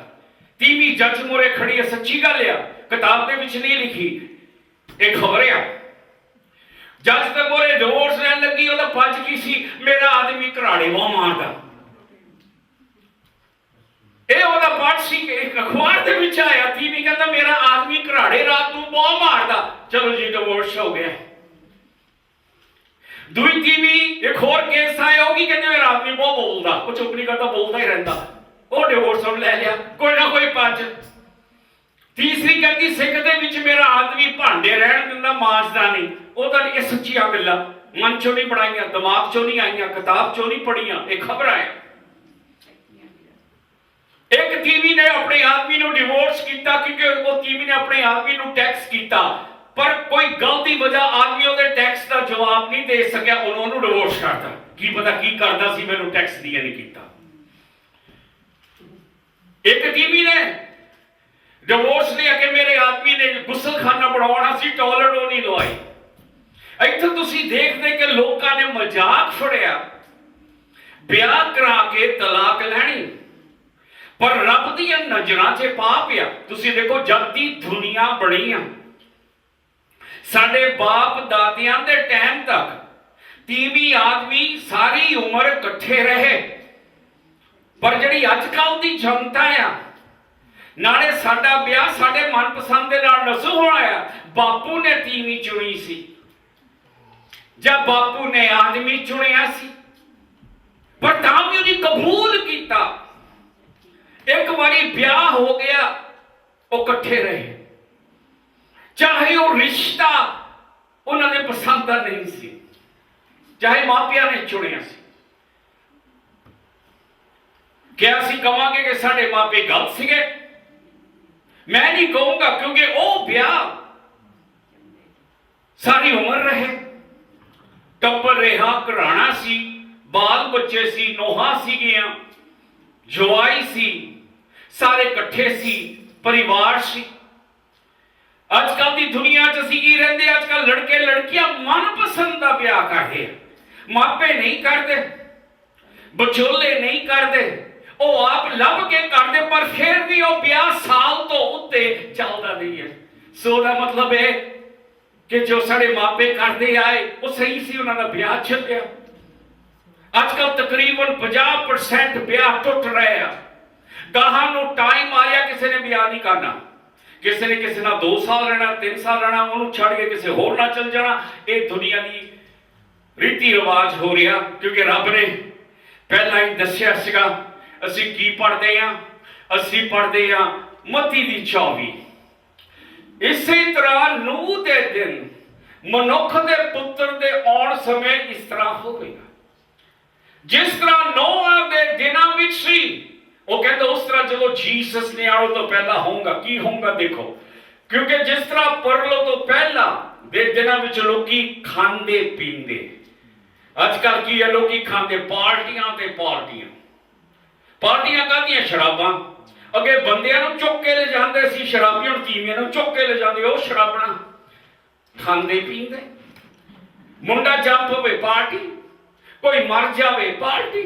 ਤੀਵੀਂ ਜੱਜ ਮੂਹਰੇ ਖੜੀ ਹੈ, ਸੱਚੀ ਗੱਲ ਆ, ਕਿਤਾਬ ਦੇ ਵਿੱਚ ਨਹੀਂ ਲਿਖੀ, ਇਹ ਖਬਰ ਆ। ਜੱਜ ਦੇ ਮੂਹਰੇ ਡਿਵੋਰਸ ਲੈਣ ਲੱਗੀ, ਉਹਦਾ ਪੱਜ ਕੀ ਸੀ? ਮੇਰਾ ਆਦਮੀ ਘਰਾੜੇ ਵਾਹ ਮਾਰਦਾ। ਇਹ ਉਹਦਾ ਪੱਜ ਸੀ ਕਿ ਇੱਕ ਅਖਬਾਰ ਦੇ ਵਿੱਚ ਆਇਆ। ਤੀਵੀਂ ਕਹਿੰਦਾ ਮੇਰਾ ਆਦਮੀ ਘਰਾੜੇ ਰਾਤ ਨੂੰ ਵਾਹ ਮਾਰਦਾ। ਚਲੋ ਜੀ ਡਿਵੋਰਸ ਹੋ ਗਿਆ। ਦੂਈ ਤੀਵੀਂ ਇੱਕ ਹੋਰ ਕੇਸ ਆਇਆ, ਉਹ ਕੀ ਕਹਿੰਦੇ ਮੇਰਾ ਆਦਮੀ ਬਹੁਤ ਬੋਲਦਾ, ਉਹ ਚੁੱਪ ਨਹੀਂ ਕਰਦਾ, ਬੋਲਦਾ ਹੀ ਰਹਿੰਦਾ। ਉਹ ਡਿਵੋਰਸ ਹੁਣ ਲੈ ਲਿਆ, ਕੋਈ ਨਾ ਕੋਈ ਪੱਜ। ਤੀਸਰੀ ਕਹਿੰਦੀ ਸਿੱਖ ਦੇ ਵਿੱਚ ਮੇਰਾ ਆਦਮੀ ਭਾਂਡੇ ਰਹਿਣ ਦਿੰਦਾ, ਮਾਂਜਦਾ ਨਹੀਂ। ਉਹ ਤਾਂ ਇਹ ਸੱਚੀਆਂ ਗੱਲਾਂ ਮਨ ਚੋਂ ਨਹੀਂ ਬਣਾਈਆਂ, ਦਿਮਾਗ ਚੋਂ ਨਹੀਂ ਆਈਆਂ, ਕਿਤਾਬ ਚੋਂ ਨਹੀਂ ਪੜ੍ਹੀਆਂ, ਇਹ ਖਬਰਾਂ ਹੈ। ਇੱਕ ਤੀਵੀਂ ਨੇ ਆਪਣੇ ਆਦਮੀ ਨੂੰ ਡਿਵੋਰਸ ਕੀਤਾ ਕਿਉਂਕਿ ਉਹ ਤੀਵੀਂ ਨੇ ਆਪਣੇ ਆਦਮੀ ਨੂੰ ਟੈਕਸ ਕੀਤਾ, ਪਰ ਕੋਈ ਗਲਤੀ ਵਜ੍ਹਾ ਆਦਮੀ ਉਹਦੇ ਟੈਕਸ ਦਾ ਜਵਾਬ ਨਹੀਂ ਦੇ ਸਕਿਆ, ਉਹਨੂੰ ਡਿਵੋਰਸ ਕਰਤਾ। ਕੀ ਪਤਾ ਕੀ ਕਰਦਾ ਸੀ, ਮੈਨੂੰ ਟੈਕਸ ਦਿਆ ਨਹੀਂ ਕੀਤਾ। ਇੱਕ ਤੀਵੀਂ ਨੇ ਡਿਵੋਰਸ ਲਿਆ ਕਿ ਮੇਰੇ ਆਦਮੀ ਨੇ ਗੁਸਲਖਾਨਾ ਬਣਾਉਣਾ ਸੀ, ਟਾਇਲਟ ਉਹ ਨਹੀਂ ਲਵਾਈ। ਇੱਥੇ ਤੁਸੀਂ ਦੇਖਦੇ ਕਿ ਲੋਕਾਂ ਨੇ ਮਜ਼ਾਕ ਫੜਿਆ, ਵਿਆਹ ਕਰਾ ਕੇ ਤਲਾਕ ਲੈਣੀ, ਪਰ ਰੱਬ ਦੀਆਂ ਨਜ਼ਰਾਂ 'ਚ ਪਾਪ ਆ। ਤੁਸੀਂ ਦੇਖੋ ਜਦ ਦੀ ਦੁਨੀਆ ਬਣੀ ਆ, ਸਾਡੇ ਬਾਪ ਦਾਦਿਆਂ ਦੇ ਟਾਈਮ ਤੱਕ ਤੀਵੀਂ ਆਦਮੀ ਸਾਰੀ ਉਮਰ ਇਕੱਠੇ ਰਹੇ। ਪਰ ਜਿਹੜੀ ਅੱਜ ਕੱਲ ਦੀ ਜਨਤਾ ਆ, ਨਾਲੇ ਸਾਡਾ ਵਿਆਹ ਸਾਡੇ ਮਨਪਸੰਦ ਦੇ ਨਾਲ ਨਸੂ ਹੋਣਾ ਆ। ਬਾਪੂ ਨੇ ਤੀਵੀਂ ਚੁਣੀ ਸੀ ਜਾਂ ਬਾਪੂ ਨੇ ਆਦਮੀ ਚੁਣਿਆ ਸੀ, ਪਰ ਤਾਂ ਵੀ ਉਹਨੇ ਕਬੂਲ ਕੀਤਾ। ਇੱਕ ਵਾਰੀ ਵਿਆਹ ਹੋ ਗਿਆ, ਉਹ ਇਕੱਠੇ ਰਹੇ, ਚਾਹੇ ਉਹ ਰਿਸ਼ਤਾ ਉਹਨਾਂ ਦੇ ਪਸੰਦ ਦਾ ਨਹੀਂ ਸੀ, ਚਾਹੇ ਮਾਪਿਆਂ ਨੇ ਚੁਣਿਆ ਸੀ। ਕਿਆ ਅਸੀਂ ਕਵਾਂਗੇ ਕਿ ਸਾਡੇ ਮਾਪੇ ਗਲਤ ਸੀਗੇ? ਮੈਂ ਨਹੀਂ ਕਹੂੰਗਾ, ਕਿਉਂਕਿ ਉਹ ਵਿਆਹ ਸਾਰੀ ਉਮਰ ਰਹੇ, ਟੱਬਰ ਰਿਹਾ, ਘਰਾਣਾ ਸੀ, ਬਾਲ ਬੱਚੇ ਸੀ, ਨੋਹਾਂ ਸੀਗੀਆਂ, ਜਵਾਈ ਸੀ, ਸਾਰੇ ਇਕੱਠੇ ਸੀ, ਪਰਿਵਾਰ ਸੀ। ਅੱਜ ਕੱਲ ਦੀ ਦੁਨੀਆ 'ਚ ਅਸੀਂ ਕੀ ਰਹਿੰਦੇ? ਅੱਜ ਕੱਲ ਲੜਕੇ ਲੜਕੀਆਂ ਮਨਪਸੰਦ ਦਾ ਵਿਆਹ ਕਰਦੇ ਆ, ਮਾਪੇ ਨਹੀਂ ਕਰਦੇ, ਵਿਚੋਲੇ ਨਹੀਂ ਕਰਦੇ, ਉਹ ਆਪ ਲੱਭ ਕੇ ਕਰਦੇ, ਪਰ ਫਿਰ ਵੀ ਉਹ ਵਿਆਹ ਸਾਲ ਤੋਂ ਉੱਤੇ ਚੱਲਦਾ ਨਹੀਂ ਹੈ। ਸੋ ਦਾ ਮਤਲਬ ਹੈ ਕਿ ਜੋ ਸਾਡੇ ਮਾਪੇ ਕਰਦੇ ਆਏ ਉਹ ਸਹੀ ਸੀ, ਉਹਨਾਂ ਦਾ ਵਿਆਹ ਚੱਲਿਆ। ਅੱਜ ਕੱਲ ਤਕਰੀਬਨ 50% ਵਿਆਹ ਟੁੱਟ ਰਹੇ ਆ। ਗਾਹਾਂ ਨੂੰ ਟਾਈਮ ਆਇਆ, ਕਿਸੇ ਨੇ ਵਿਆਹ ਨਹੀਂ ਕਰਨਾ, ਕਿਸੇ ਨੇ ਕਿਸੇ ਨਾਲ 2 ਸਾਲ ਰਹਿਣਾ, 3 ਸਾਲ ਰਹਿਣਾ, ਉਹਨੂੰ ਛੱਡ ਕੇ ਕਿਸੇ ਹੋਰ ਨਾਲ ਚੱਲ ਜਾਣਾ। ਇਹ ਦੁਨੀਆ ਦੀ ਰੀਤੀ ਰਿਵਾਜ ਹੋ ਰਿਹਾ, ਕਿਉਂਕਿ ਰੱਬ ਨੇ ਪਹਿਲਾਂ ਹੀ ਦੱਸਿਆ ਸੀਗਾ। ਅਸੀਂ ਕੀ ਪੜ੍ਹਦੇ ਹਾਂ? ਅਸੀਂ ਪੜ੍ਹਦੇ ਹਾਂ ਮਤੀ ਦੀ 24। ਇਸੇ ਤਰ੍ਹਾਂ ਨੂਹ ਦੇ ਦਿਨ ਮਨੁੱਖ ਦੇ ਪੁੱਤਰ ਦੇ ਆਉਣ ਸਮੇਂ ਇਸ ਤਰ੍ਹਾਂ ਹੋਵੇਗਾ। ਜਿਸ ਤਰ੍ਹਾਂ ਨੋਹਾਂ ਦੇ ਦਿਨਾਂ ਵਿੱਚ ਸੀ, ਉਹ ਕਹਿੰਦਾ ਉਸ ਤਰ੍ਹਾਂ ਜਦੋਂ ਜੀਸਸ ਨੇ ਆਉਣ ਤੋਂ ਪਹਿਲਾਂ ਹੋਊਗਾ। ਕੀ ਹੋਊਗਾ ਦੇਖੋ, ਕਿਉਂਕਿ ਜਿਸ ਤਰ੍ਹਾਂ ਪਰਲੋ ਤੋਂ ਪਹਿਲਾਂ ਦੇ ਦਿਨਾਂ ਵਿੱਚ ਲੋਕੀ ਖਾਂਦੇ ਪੀਂਦੇ, ਅੱਜ ਕੱਲ ਕੀ ਹੈ? ਲੋਕੀ ਖਾਂਦੇ ਪਾਰਟੀਆਂ ਤੇ ਪਾਰਟੀਆਂ। ਪਾਰਟੀਆਂ ਕਾਹਦੀਆਂ? ਸ਼ਰਾਬਾਂ। ਅੱਗੇ ਬੰਦਿਆਂ ਨੂੰ ਚੁੱਕ ਕੇ ਲੈ ਜਾਂਦੇ ਸੀ ਸ਼ਰਾਬੀ, ਹੁਣ ਤੀਵੀਆਂ ਨੂੰ ਚੁੱਕ ਕੇ ਲੈ ਜਾਂਦੇ, ਉਹ ਸ਼ਰਾਬਣਾ ਖਾਂਦੇ ਪੀਂਦੇ। ਮੁੰਡਾ ਜੰਪ ਹੋਵੇ ਪਾਰਟੀ, ਕੋਈ ਮਰ ਜਾਵੇ ਪਾਰਟੀ,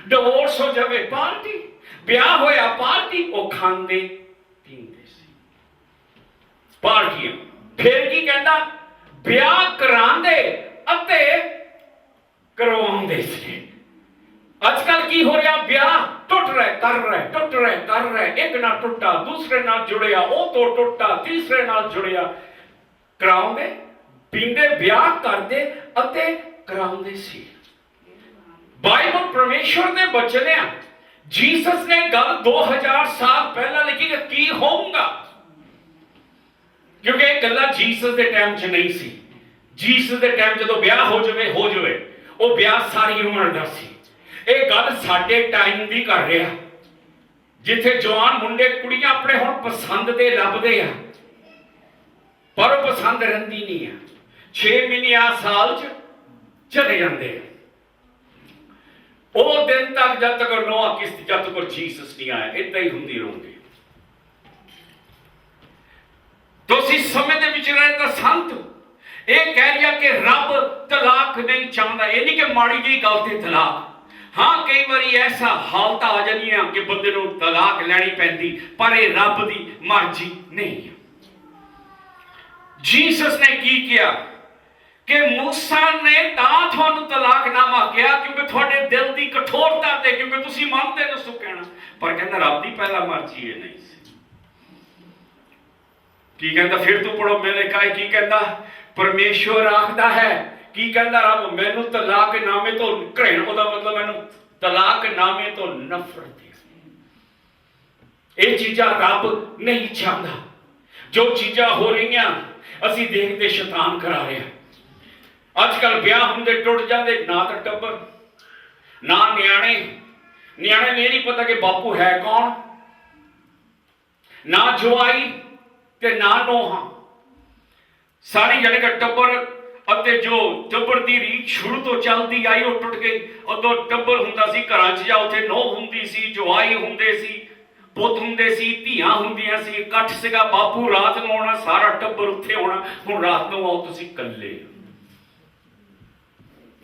ਡਿਵੋਰਸ ਹੋ ਜਾਵੇ ਪਾਰਟੀ, ਵਿਆਹ ਹੋਇਆ ਪਾਰਟੀ। ਉਹ ਖਾਂਦੇ ਪੀਂਦੇ ਸੀ, ਪਾਰਟੀਆਂ। ਫਿਰ ਕੀ ਕਹਿੰਦਾ? ਵਿਆਹ ਕਰਾਉਂਦੇ ਅਤੇ ਕਰਵਾਉਂਦੇ ਸੀ। ਅੱਜ ਕੱਲ ਕੀ ਹੋ ਰਿਹਾ? ਵਿਆਹ ਟੁੱਟ ਰਿਹਾ, ਕਰ ਰਿਹਾ, ਟੁੱਟ ਰਿਹਾ, ਕਰ ਰਿਹਾ। ਇੱਕ ਨਾਲ ਟੁੱਟਾ, ਦੂਸਰੇ ਨਾਲ ਜੁੜਿਆ, ਉਹ ਤੋਂ ਟੁੱਟਾ, ਤੀਸਰੇ ਨਾਲ ਜੁੜਿਆ। ਕਰਾਉਂਦੇ ਪੀਂਦੇ, ਵਿਆਹ ਕਰਦੇ ਅਤੇ ਕਰਾਉਂਦੇ ਸੀ। ਬਾਈਬਲ ਪਰਮੇਸ਼ਵਰ ਦੇ ਬਚਨ ਆ। ਜੀਸਸ ਨੇ ਗੱਲ 2000 ਸਾਲ ਪਹਿਲਾਂ ਲਿਖੀ ਕਿ ਕੀ ਹੋਊਗਾ, ਕਿਉਂਕਿ ਇਹ ਗੱਲਾਂ ਜੀਸਸ ਦੇ ਟਾਈਮ 'ਚ ਨਹੀਂ ਸੀ। ਜੀਸਸ ਦੇ ਟਾਈਮ ਜਦੋਂ ਵਿਆਹ ਹੋ ਜਾਵੇ, ਉਹ ਵਿਆਹ ਸਾਰੀ ਉਮਰ ਦਾ ਸੀ। ਇਹ ਗੱਲ ਸਾਡੇ ਟਾਈਮ ਦੀ ਕਰ ਰਿਹਾ, ਜਿੱਥੇ ਜਵਾਨ ਮੁੰਡੇ ਕੁੜੀਆਂ ਆਪਣੇ ਹੁਣ ਪਸੰਦ ਦੇ ਲੱਭਦੇ ਆ, ਪਰ ਉਹ ਪਸੰਦ ਰਹਿੰਦੀ ਨਹੀਂ ਆ। 6 ਮਹੀਨੇ ਆ ਸਾਲ 'ਚ ਚਲੇ ਜਾਂਦੇ ਆ। ਉਹ ਦਿਨ ਤੱਕ ਜਦ ਤੱਕ ਨੋਆ ਕਿਸ਼ਤੀ, ਜਦ ਤੱਕ ਜੀਸਸ ਨਹੀਂ ਆਇਆ, ਏਦਾਂ ਹੀ ਹੁੰਦੀ ਰਹੂਗੀ। ਤੁਸੀਂ ਸਮੇਂ ਦੇ ਵਿੱਚ ਰਹੇ ਤਾਂ ਸੰਤ ਇਹ ਕਹਿ ਰਿਹਾ ਕਿ ਰੱਬ ਤਲਾਕ ਨਹੀਂ ਚਾਹੁੰਦਾ। ਇਹ ਨਹੀਂ ਕਿ ਮਾੜੀ ਜਿਹੀ ਗੱਲ ਤੇ ਤਲਾਕ। ਹਾਂ, ਕਈ ਵਾਰੀ ਐਸਾ ਹਾਲਤ ਆ ਜਾਂਦੀਆਂ ਕਿ ਬੰਦੇ ਨੂੰ ਤਲਾਕ ਲੈਣੀ ਪੈਂਦੀ, ਪਰ ਇਹ ਰੱਬ ਦੀ ਮਰਜ਼ੀ ਨਹੀਂ। ਜੀਸਸ ਨੇ ਕੀ ਕਿਹਾ ਕਿ ਮੂਸਾ ਨੇ ਤਾਂ ਤੁਹਾਨੂੰ ਤਲਾਕਨਾਮਾ ਕਿਹਾ ਕਿਉਂਕਿ ਤੁਹਾਡੇ ਦਿਲ ਦੀ ਕਠੋਰਤਾ ਤੇ, ਕਿਉਂਕਿ ਤੁਸੀਂ ਮੰਨਦੇ ਨੇ ਸੋ ਕਹਿਣਾ, ਪਰ ਕਹਿੰਦਾ ਰੱਬ ਦੀ ਪਹਿਲਾ ਮਰਜ਼ੀ ਇਹ ਨਹੀਂ ਸੀ। ਕੀ ਕਹਿੰਦਾ? ਫਿਰ ਤੋਂ ਪੜੋ ਮੈਨੇ ਕਹਾ ਕੀ ਕਹਿੰਦਾ? ਪਰਮੇਸ਼ਵਰ ਆਖਦਾ ਹੈ, ਕੀ ਕਹਿੰਦਾ ਰੱਬ? ਮੈਨੂੰ ਤਲਾਕਨਾਮੇ ਤੋਂ ਘਿਣ, ਉਹਦਾ ਮਤਲਬ ਮੈਨੂੰ ਤਲਾਕਨਾਮੇ ਤੋਂ ਨਫ਼ਰਤ ਹੈ। ਇਹ ਚੀਜ਼ਾਂ ਰੱਬ ਨਹੀਂ ਚਾਹੁੰਦਾ। ਜੋ ਚੀਜ਼ਾਂ ਹੋ ਰਹੀਆਂ ਅਸੀਂ ਦੇਖਦੇ ਸ਼ੈਤਾਨ ਕਰਾ ਰਿਹਾ। ਅੱਜ ਕੱਲ ਵਿਆਹ ਹੁੰਦੇ ਟੁੱਟ ਜਾਂਦੇ, ਨਾ ਤਾਂ ਟੱਬਰ, ਨਾ ਨਿਆਣੇ ਨੂੰ ਇਹ ਨਹੀਂ ਪਤਾ ਕਿ ਬਾਪੂ ਹੈ ਕੌਣ, ਨਾ ਜਵਾਈ ਤੇ ਨਾ ਨੋਹਾਂ। ਸਾਰੀ ਜਾਣੀ ਕਿ ਟੱਬਰ ਅਤੇ ਜੋ ਟੱਬਰ ਦੀ ਰੀਤ ਸ਼ੁਰੂ ਤੋਂ ਚੱਲਦੀ ਆਈ ਉਹ ਟੁੱਟ ਗਈ। ਉਦੋਂ ਟੱਬਰ ਹੁੰਦਾ ਸੀ ਘਰਾਂ 'ਚ, ਜਾਂ ਉੱਥੇ ਨੋਹ ਹੁੰਦੀ ਸੀ, ਜਵਾਈ ਹੁੰਦੇ ਸੀ, ਪੁੱਤ ਹੁੰਦੇ ਸੀ, ਧੀਆਂ ਹੁੰਦੀਆਂ ਸੀ, ਇਕੱਠ ਸੀਗਾ। ਬਾਪੂ ਰਾਤ ਨੂੰ ਆਉਣਾ, ਸਾਰਾ ਟੱਬਰ ਉੱਥੇ ਆਉਣਾ। ਹੁਣ ਰਾਤ ਨੂੰ ਆਓ ਤੁਸੀਂ ਇਕੱਲੇ,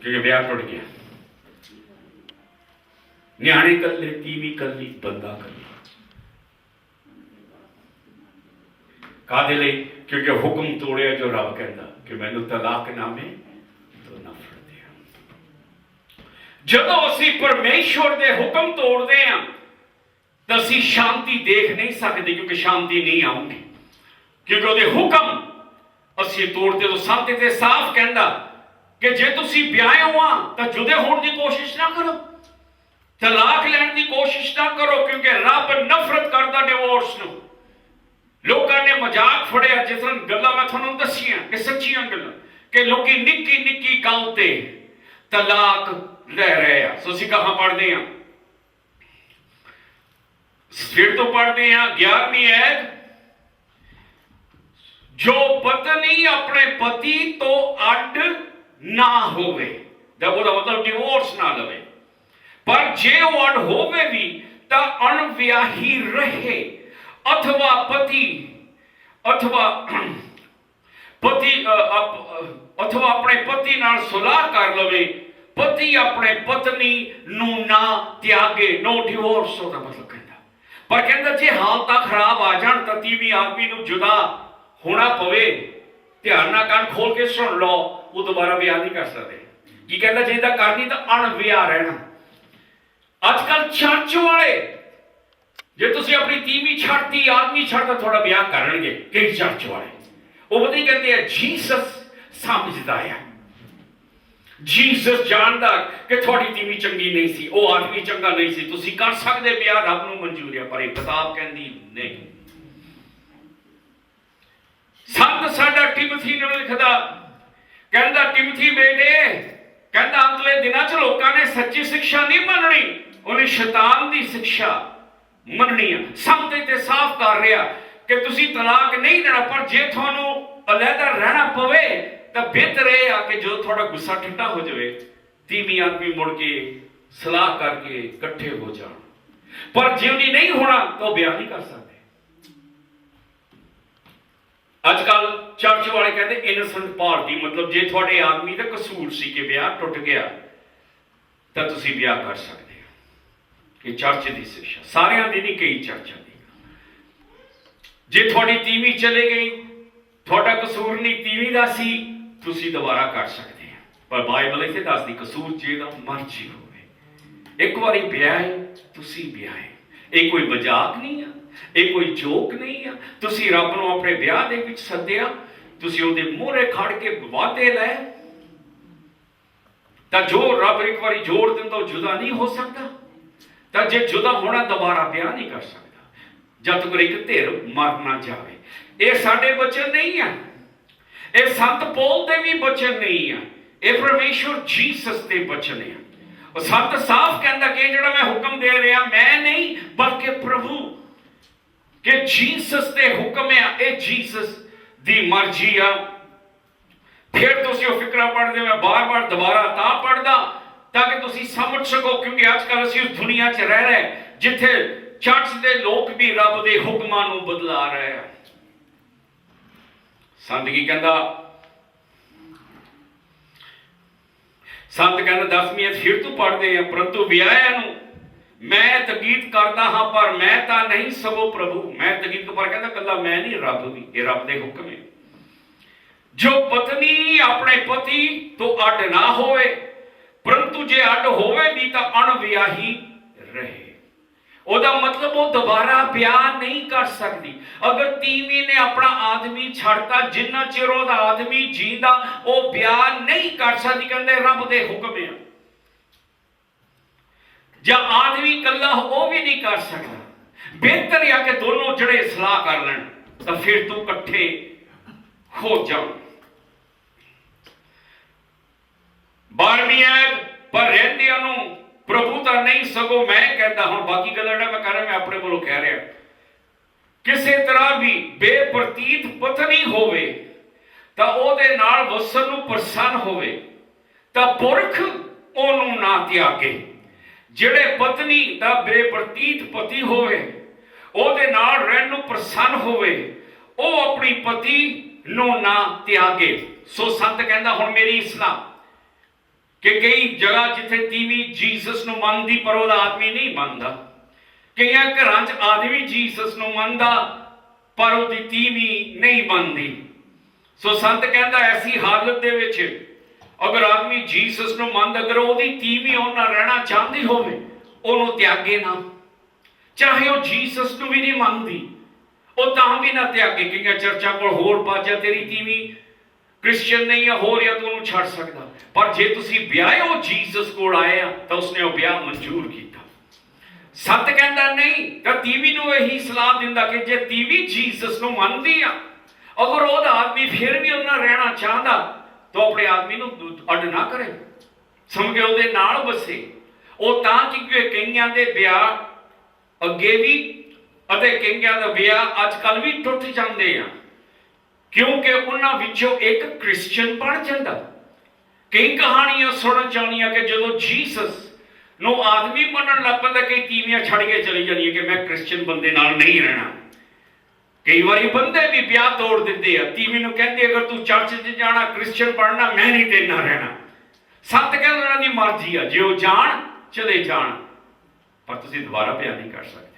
ਕਿਉਂਕਿ ਵਿਆਹ ਟੁੱਟ ਗਿਆ। ਨਿਆਣੇ ਇਕੱਲੇ, ਤੀਵੀਂ ਇਕੱਲੀ, ਬੰਦਾ ਇਕੱਲਾ। ਕਾਹਦੇ ਲਈ? ਕਿਉਂਕਿ ਹੁਕਮ ਤੋੜਿਆ ਜੋ ਰੱਬ ਕਹਿੰਦਾ ਕਿ ਮੈਨੂੰ ਤਲਾਕਨਾਮੇ ਤੋਂ ਨਫ਼ਰਤ ਹੈ। ਜਦੋਂ ਅਸੀਂ ਪਰਮੇਸ਼ਵਰ ਦੇ ਹੁਕਮ ਤੋੜਦੇ ਹਾਂ ਤਾਂ ਅਸੀਂ ਸ਼ਾਂਤੀ ਦੇਖ ਨਹੀਂ ਸਕਦੇ, ਕਿਉਂਕਿ ਸ਼ਾਂਤੀ ਨਹੀਂ ਆਉਂਦੀ, ਕਿਉਂਕਿ ਉਹਦੇ ਹੁਕਮ ਅਸੀਂ ਤੋੜਦੇ। ਤੋਂ ਸੰਤ ਤੇ ਸਾਫ਼ ਕਹਿੰਦਾ ਕਿ ਜੇ ਤੁਸੀਂ ਵਿਆਹੇ ਹੋ ਤਾਂ ਜੁਦੇ ਹੋਣ ਦੀ ਕੋਸ਼ਿਸ਼ ਨਾ ਕਰੋ, ਤਲਾਕ ਲੈਣ ਦੀ ਕੋਸ਼ਿਸ਼ ਨਾ ਕਰੋ, ਕਿਉਂਕਿ ਰੱਬ ਨਫ਼ਰਤ ਕਰਦਾ ਡਿਵੋਰਸ ਨੂੰ। ਲੋਕਾਂ ਨੇ ਮਜ਼ਾਕ ਫੜਿਆ, ਜਿਸ ਤਰ੍ਹਾਂ ਗੱਲਾਂ ਮੈਂ ਤੁਹਾਨੂੰ ਦੱਸੀਆਂ ਕਿ ਸੱਚੀਆਂ ਗੱਲਾਂ, ਕਿ ਲੋਕੀ ਨਿੱਕੀ ਨਿੱਕੀ ਗੱਲ ਤੇ ਤਲਾਕ ਲੈ ਰਹੇ ਆ। ਸੋ ਅਸੀਂ ਕਹਾਂ ਪੜ੍ਹਦੇ ਹਾਂ, ਫਿਰ ਤੋਂ ਪੜ੍ਹਦੇ ਹਾਂ 11ਵੀਂ ਐਤ, जो पत्नी अपने पति तो अड ना होवे, ਉਹਦਾ मतलब डिवोर्स ना लवे, पर जे वो अड होवे भी तो अणवियाही रहे, अथवा पति अथवा अथवा अपने पति नाल सुलह कर लवे, पति अपने पत्नी नू ना त्यागे, नो डिवोर्स होता मतलब कहता। पर कहता जे हालत खराब आ जान तो तीवी आदमी नू जुदा होना पवे, ध्यान ना कान खोल के सुन लो, वो दोबारा ब्याह नहीं कर सकते। की कहता जिंदा करनी तो अणवियाह रहना। आजकल चर्च वाले जे तुसी अपनी तीवी छड़ती आदमी छड़ता थोड़ा ब्याह करनगे, कई चर्च वाले वो पता कहते हैं जीसस समझदा है, जीसस जानदा कि थोड़ी तीवी चंगी नहीं सी, वो आदमी चंगा नहीं सी, तुसी कर सकदे ब्याह, रब नूं मंजूर है, पर एक किताब कहंदी नहीं। संत साडा टिमथी नूं लिखदा, कहंदा टिमथी बेटे, कहंदा अंतले दिनां च लोकां ने सच्ची शिक्षा नहीं मननी, उन्हें शैतान दी शिक्षा मननी है। संत इत्थे साफ कर रहा कि तुसी तलाक नहीं देना, पर जे तुहानूं अलहदा रहना पवे तो बेहतर यह आ कि जो थोड़ा गुस्सा ठंडा हो जाए, तीवी आदमी मुड़ के सलाह करके इकट्ठे हो जाए, पर जिंदी नहीं होना तो ब्याह नहीं कर सकते। आजकल चर्च वाले कहते इनोसेंट पार्टी, मतलब जे थोड़े आदमी का कसूर सी कि ब्याह टुट गया तो तुसी ब्याह कर सकते हो। कि चर्च की शिक्षा सारियां दी नहीं, कई चर्चा दी। जे थोड़ी तीवी चले गई, थोड़ा कसूर नहीं तीवी का सी, तुसी दोबारा कर सकते हैं, पर बाइबल इत्थे दसदी कसूर जेदा मर्जी होवे, एक बारी ब्याह है तुसी ब्याह है, ये कोई मजाक नहीं है, ये कोई जोक नहीं है। तुसी रब नूं अपने ब्याह दे विच सद्दिया, तुसी उहदे मूहरे खड़ के वादे लै, तां जो रब एक बारी जोड़ दिंदा जुदा नहीं हो सकता, तां जे जुदा होना दोबारा ब्याह नहीं कर सकता जब तक एक धिर मर ना जाए। ये साडे वचन नहीं है, ये संत पौल दे भी वचन नहीं है, ये परमेश्वर जीसस दे वचन है। और संत साफ कहता कि जिहड़ा मैं हुक्म दे रहा मैं नहीं बल्कि प्रभु, कि जीसस दे हुक्म है, ये जीसस दी मर्जी आ। फिर तुसी वो फिक्रा पढ़दे, मैं बार बार दोबारा तां पढ़दा ताकि तुसी समझ सको, क्योंकि आजकल असीं उस दुनिया च रह रहे जिथे चर्च दे लोग भी रब दे हुक्मां नूं बदला रहे हैं। संत की कहता, संत कहता 10वीं फिर तू पढ़ते हैं, परंतु विआहिया नूं मैं तकीद करता हाँ, पर मैं तां नहीं सगो प्रभु। मैं तकीद पर कहता कला मैं नहीं, रब भी, ये रब दे हुक्म है। जो पत्नी अपने पति तो अड ना होवे, परंतु जे अड होवे भी तो अणवियाही रहे। ओदा मतलब वो दोबारा ब्याह नहीं कर सकती। अगर तीवी ने अपना आदमी छड़ता, जिन्ना चिर ओदा आदमी जींदा वो ब्याह नहीं कर सकती, कहते रब दे हुक्म है। जब आदमी कला वो भी नहीं कर सकता, बेहतर है कि दोनों जड़े सलाह कर लें तो फिर तू इकट्ठे हो जाओ। 12वीं आयत, पर रहंदियां नूं प्रभुता नहीं सगो मैं कहता हूं, बाकी गल मैं कर रहा, मैं अपने कोलों कह रहा, किसी तरह भी बेप्रतीत पत्नी होवे तो ओदे नाल वसन नूं प्रसन्न होवे तो पुरख ओनू ना त्यागे। जिहड़े पत्नी दा बेप्रतीत पति होवे ओदे नाल रहन नूं प्रसन्न होवे, ओ अपनी पति नूं ना त्यागे। सो संत कहंदा हुण मेरी सलाह कि कई जगह जिथे तीवी जीसस नूं मनदी पर ओदा आदमी नहीं मनदा, कई घरां च आदमी जीसस नूं मनदा पर ओदी तीवी नहीं मनदी। सो संत कहंदा ऐसी हालत दे विच अगर आदमी जीसस नूं मनदा, अगर ओदी तीवी उहनां रहना चाहती होवे ओनूं त्यागे ना, चाहे वो जीसस नूं भी नहीं मनदी वो तां भी ना त्यागे। कई चर्चा कोल होर पाजा तेरी तीवी क्रिश्चियन नहीं है होर या तो उन्होंने छड़ सकता, पर जे तुसी ब्याहे हो जीसस कोल आए तो उसने वो ब्याह मंजूर किया। सत कहता नहीं तो तीवी नूं यही सलाह दिंदा कि जे तीवी जीसस नूं मनदी आ, अगर ओहदा आदमी फिर भी उन्हां रहना चाहता तो अपने आदमी नूं अड ना करे, समझे ओहदे नाल बसे। वो तां कि कईयां दे ब्याह अगे भी अते कईयां दा ब्याह अजकल भी टुट जांदे आ। क्योंकि उन्हां विचों एक क्रिश्चियन बन जाता। कई कहानियां सुनन चाहनियां कि जो जीसस नो आदमी मनन लग पैंदा, कई तीवियां छड़ के चली जानियां कि मैं क्रिश्चियन बंदे नाल नहीं रहना। कई बारी बंदे भी ब्याह तोड़ दिंदे आ, तीवी नूं कहंदे अगर तू चर्च च जाना क्रिश्चियन बनना मैं नहीं तेरे नाल रहना। सत्त कहंदे उन्हां दी मर्जी आ, जे वो जान चले जान, पर तुसीं दोबारा ब्याह नहीं कर सकते।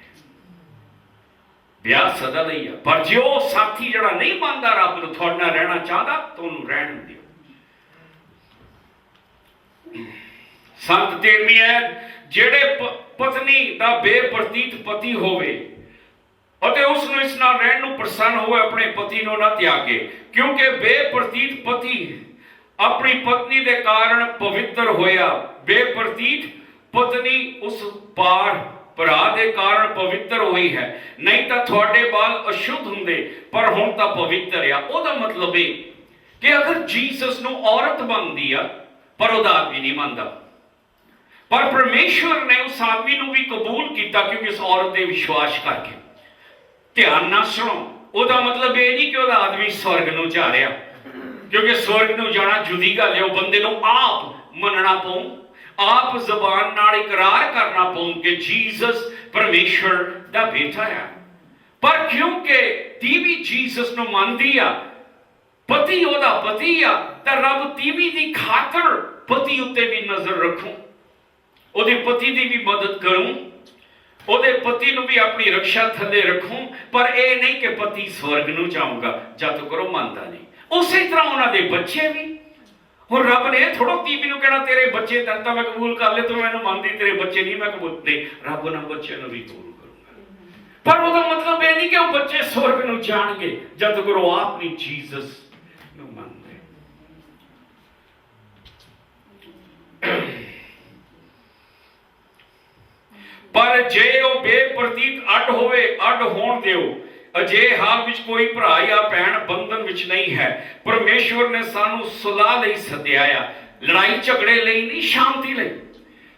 ब्याह सदा लई आ, पर जे वो साथी जिहड़ा नहीं मनदा रब नूं तुहाडे नाल रहना चाहता तो उहनूं रहण दिओ। संत तेरमीया जेड़े पत्नी दा बेप्रतीत पति होवे ਅਤੇ ਉਸ ਨੂੰ ਇਸ ਨਾਲ ਰਹਿਣ ਨੂੰ ਪ੍ਰਸੰਨ ਹੋਵੇ, ਆਪਣੇ ਪਤੀ ਨੂੰ ਨਾ ਤਿਆਗੇ, ਕਿਉਂਕਿ ਬੇਪ੍ਰਤੀਤ ਪਤੀ ਆਪਣੀ ਪਤਨੀ ਦੇ ਕਾਰਨ ਪਵਿੱਤਰ ਹੋਇਆ। ਬੇਪ੍ਰਤੀਤ ਪਤਨੀ ਉਸ ਪਾਰ ਭਰਾ ਦੇ ਕਾਰਨ ਪਵਿੱਤਰ ਹੋਈ ਹੈ, ਨਹੀਂ ਤਾਂ ਤੁਹਾਡੇ ਬਾਲ ਅਸ਼ੁੱਧ ਹੁੰਦੇ, ਪਰ ਹੁਣ ਤਾਂ ਪਵਿੱਤਰ ਆ। ਉਹਦਾ ਮਤਲਬ ਇਹ ਕਿ ਅਗਰ ਜੀਸਸ ਨੂੰ ਔਰਤ ਮੰਨਦੀ ਆ ਪਰ ਉਹਦਾ ਆਦਮੀ ਨਹੀਂ ਮੰਨਦਾ, ਪਰ ਪਰਮੇਸ਼ਵਰ ਨੇ ਉਸ ਆਦਮੀ ਨੂੰ ਵੀ ਕਬੂਲ ਕੀਤਾ ਕਿਉਂਕਿ ਉਸ ਔਰਤ ਦੇ ਵਿਸ਼ਵਾਸ ਕਰਕੇ। ध्यान ना सुनो, ਉਹਦਾ मतलब ये नहीं कि ਉਹਦਾ आदमी स्वर्ग ਨੂੰ जा रहा, क्योंकि स्वर्ग ਨੂੰ जाना जुदी गल है। बंदे ਨੂੰ आप मनना पऊ, आप जबान नाल इकरार करना पऊ कि जीसस परमेश्वर दा बेटा है। पर क्योंकि तीवी जीसस ਨੂੰ ਮੰਨਦੀ ਆ, पति ਉਹਦਾ पति आ, ਤਾਂ रब तीवी ਦੀ खातर पति ਉੱਤੇ भी नजर रखूं, ਉਹਦੇ पति ਦੀ भी मदद करूं, ਉਹਦੇ ਪਤੀ ਨੂੰ ਵੀ ਆਪਣੀ ਰੱਖਿਆ ਥੱਲੇ ਰੱਖੂੰ। ਪਰ ਇਹ ਨਹੀਂ ਕਿ ਪਤੀ ਸਵਰਗ ਨੂੰ ਜਾਊਗਾ ਜਦ ਤੱਕ ਉਹ ਮੰਨਦਾ ਨਹੀਂ। ਉਸੇ ਤਰ੍ਹਾਂ ਉਹਨਾਂ ਦੇ ਬੱਚੇ ਵੀ, ਹੁਣ ਰੱਬ ਨੇ ਥੋੜੋ ਤੀਵੀ ਨੂੰ ਕਹਿਣਾ ਤੇਰੇ ਬੱਚੇ ਤਾਂ ਮੈਂ ਕਬੂਲ ਕਰ ਲੈ, ਤੂੰ ਮੈਨੂੰ ਮੰਨਦੀ, ਤੇਰੇ ਬੱਚੇ ਨਹੀਂ ਮੈਂ ਕਬੂਲ ਨਹੀਂ। ਰੱਬ ਉਹਨਾਂ ਬੱਚਿਆਂ ਨੂੰ ਵੀ ਕਬੂਲ ਕਰੂਗਾ, ਪਰ ਉਹਦਾ ਮਤਲਬ ਇਹ ਨਹੀਂ ਕਿ ਉਹ ਬੱਚੇ ਸਵਰਗ ਨੂੰ ਜਾਣਗੇ ਜਦ ਤੱਕ ਉਹ ਆਪ ਨਹੀਂ ਜੀਸਸ ਨੂੰ ਮੰਨਦੇ। पर जे ਉਹ ਬੇਪ੍ਰਤੀਤ ਅੱਡ ਹੋਵੇ, ਅੱਡ ਹੋਣ ਦਿਓ। ਅਜੇ ਹਾਲ ਵਿੱਚ ਕੋਈ ਭਰਾ ਜਾਂ ਭੈਣ ਬੰਧਨ ਵਿੱਚ ਨਹੀਂ ਹੈ। ਪਰਮੇਸ਼ਵਰ ਨੇ ਸਾਨੂੰ ਸੁਲਾਹ ਲਈ ਸੱਦਿਆ ਆ, ਲੜਾਈ ਝਗੜੇ ਲਈ ਨਹੀਂ, ਸ਼ਾਂਤੀ ਲਈ।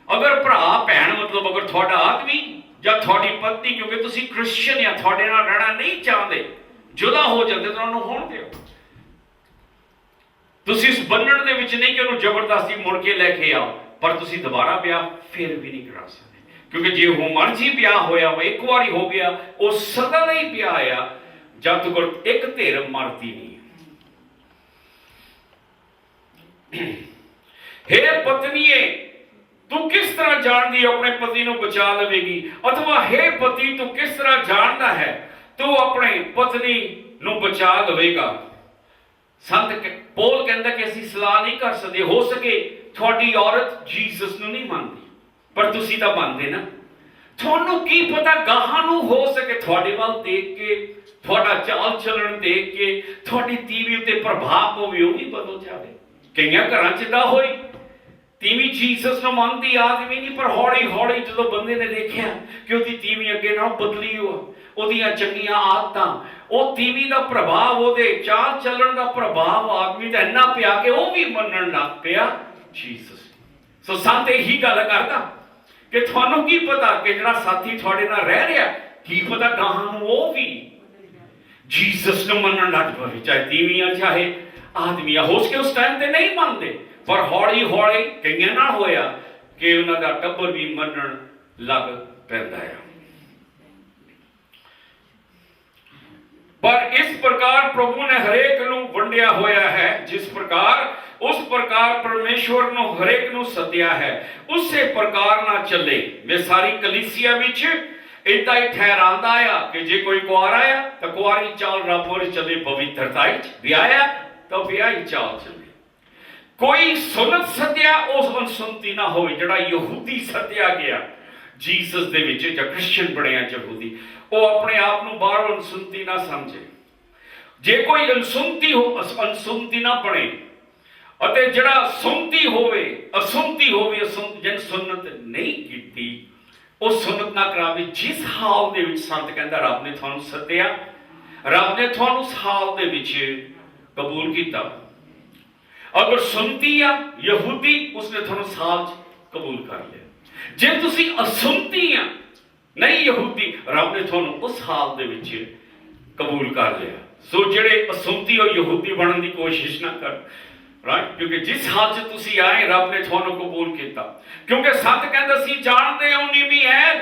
ਅਗਰ ਭਰਾ ਭੈਣ ਮਤਲਬ ਅਗਰ ਤੁਹਾਡਾ ਆਦਮੀ ਜਾਂ ਤੁਹਾਡੀ ਪਤਨੀ, ਕਿਉਂਕਿ ਤੁਸੀਂ ਕ੍ਰਿਸਚੀਅਨ ਆ, ਤੁਹਾਡੇ ਨਾਲ ਰਹਿਣਾ ਨਹੀਂ ਚਾਹੁੰਦੇ, ਜੁਦਾ ਹੋ ਜਾਂਦੇ ਤਾਂ ਉਹਨੂੰ ਹੋਣ ਦਿਓ। ਤੁਸੀਂ ਇਸ ਬੰਧਨ ਦੇ ਵਿੱਚ ਨਹੀਂ ਕਿ ਉਹਨੂੰ ਜ਼ਬਰਦਸਤੀ ਮੁੜ ਕੇ ਲੈ ਕੇ ਆਓ, ਪਰ ਤੁਸੀਂ ਦੁਬਾਰਾ ਵਿਆਹ ਫਿਰ ਵੀ ਨਹੀਂ ਕਰਾ ਸਕਦੇ, क्योंकि जे वो मर्जी ब्याह होया वो एक बारी हो गया, वो सदा नहीं ब्याह आया जब तक एक धिर मरती नहीं। हे पत्नीए, तू किस तरह जानदी अपने पति को बचा लवेगी, अथवा हे पति तू किस तरह जानता है तू अपने पत्नी को बचा लवेगा। संत पौल कहता कि असीं सलाह नहीं कर सकते, हो सके थोड़ी औरत जीसस नूं नहीं मानती पर तुसी तां ਮੰਨਦੇ ना। ਤੁਹਾਨੂੰ ਕੀ ਪਤਾ ਗਾਹਾਂ ਨੂੰ ਹੋ ਸਕੇ ਤੁਹਾਡੇ ਵੱਲ ਦੇਖ ਕੇ, ਤੁਹਾਡਾ ਚਾਲ ਚੱਲਣ ਦੇਖ ਕੇ ਤੁਹਾਡੀ ਤੀਵੀ ਉੱਤੇ ਪ੍ਰਭਾਵ ਹੋਵੇ, ਉਹ ਵੀ ਬਦਲ ਜਾਵੇ। ਕਈਆਂ ਘਰਾਂ 'ਚ ਦਾ ਹੋਈ ਤੀਵੀ ਜੀਸਸ ਨੂੰ ਮੰਨਦੀ, ਆਦਮੀ ਨਹੀਂ, ਪਰ ਹੌਲੀ ਹੌਲੀ ਜਦੋਂ ਬੰਦੇ ਨੇ ਦੇਖਿਆ ਕਿ ਉਹਦੀ ਤੀਵੀ ਅੱਗੇ ਨਾਲੋਂ ਬਦਲੀ ਉਹਦੀਆਂ ਚੰਗੀਆਂ ਆਦਤਾਂ, ਉਹ ਤੀਵੀ ਦਾ ਪ੍ਰਭਾਵ, ਉਹਦੇ ਚਾਲ ਚੱਲਣ ਦਾ ਪ੍ਰਭਾਵ ਆਦਮੀ ਦਾ ਇੰਨਾ ਪਿਆ ਕਿ ਉਹ ਵੀ ਮੰਨਣ ਲੱਗ ਪਿਆ ਜੀਸਸ। ਸੋ ਸੰਤ ਇਹੀ ਗੱਲ ਕਰਦਾ ਕਿ ਤੁਹਾਨੂੰ ਕੀ ਪਤਾ ਕਿ ਜਿਹੜਾ ਸਾਥੀ ਤੁਹਾਡੇ ਨਾਲ ਰਹਿ ਰਿਹਾ, ਕੀ ਪਤਾ ਗਾਹਾਂ ਨੂੰ ਉਹ ਵੀ ਜੀਸਸ ਨੂੰ ਮੰਨਣ ਲੱਗ ਪਵੇ, ਚਾਹੇ ਤੀਵੀਆਂ ਚਾਹੇ ਆਦਮੀਆਂ। ਹੋ ਸਕੇ ਉਸ ਟਾਈਮ ਤੇ ਨਹੀਂ ਮੰਨਦੇ, ਪਰ ਹੌਲੀ ਹੌਲੀ ਕਈਆਂ ਨਾਲ ਹੋਇਆ ਕਿ ਉਹਨਾਂ ਦਾ ਟੱਬਰ ਵੀ ਮੰਨਣ ਲੱਗ ਪੈਂਦਾ ਹੈ। पर इस प्रकार प्रभु ने हरेक नूं वंडिया होया है, जिस प्रकार उस प्रकार परमेश्वर ने हरेक नूं सद्या है, उसे प्रकार ना चले। वे सारी कलीसिया विच इदा ही ठहरांदा आ कि जे कोई कुआरा आ तो कुआरी चाल रब और चले, पवित्रता ब्याह तो ब्याह चाल चले। कोई सुनत सद्या उस अनसुनती ना होवे, जिहड़ा यहूदी सद्या गया जीसस दे विच जां क्रिश्चियन बणिया यहूदी, ਉਹ ਆਪਣੇ ਆਪ ਨੂੰ ਬਾਹਰੋਂ ਅਨਸੁਣਤੀ ਨਾ ਸਮਝੇ। ਜੇ ਕੋਈ ਅਨਸੁਣਤੀ ਨਾ ਬਣੇ ਅਤੇ ਜਿਹੜਾ ਸੁਣਤੀ ਹੋਵੇ, ਅਸੁਣਤੀ ਹੋਵੇ, ਜਿਹਨ ਸੁਨਤ ਨਹੀਂ ਕੀਤੀ ਉਹ ਸੁਨਤ ਨਾ ਕਰਾਵੇ। ਜਿਸ ਹਾਲ ਦੇ ਵਿੱਚ ਸੰਤ ਕਹਿੰਦਾ ਰੱਬ ਨੇ ਤੁਹਾਨੂੰ ਸੱਦਿਆ, ਰੱਬ ਨੇ ਤੁਹਾਨੂੰ ਉਸ ਹਾਲ ਦੇ ਵਿੱਚ ਕਬੂਲ ਕੀਤਾ। ਅਗਰ ਸੁਣਤੀ ਆ ਯਹੂਦੀ, ਉਸਨੇ ਤੁਹਾਨੂੰ ਸਾਲ 'ਚ ਕਬੂਲ ਕਰ ਲਿਆ। ਜੇ ਤੁਸੀਂ ਅਸੁਣਤੀ ਆ ਨਹੀਂ ਯਹੂਦੀ, ਰੱਬ ਨੇ ਤੁਹਾਨੂੰ ਉਸ ਹਾਲ ਦੇ ਵਿੱਚ ਕਬੂਲ ਕਰ ਲਿਆ। ਸੋ ਜਿਹੜੇ ਅਸੁੰਤੀ ਉਹ ਯਹੂਦੀ ਬਣਨ ਦੀ ਕੋਸ਼ਿਸ਼ ਨਾ ਕਰ, ਰਾਈਟ, ਕਿਉਂਕਿ ਜਿਸ ਹਾਲ 'ਚ ਤੁਸੀਂ ਆਏ ਰੱਬ ਨੇ ਤੁਹਾਨੂੰ ਕਬੂਲ ਕੀਤਾ। ਕਿਉਂਕਿ ਸੱਤ ਕਹਿੰਦਾ ਸੀ ਜਾਣਦੇ ਹੋ ਨੀ ਵੀ ਐ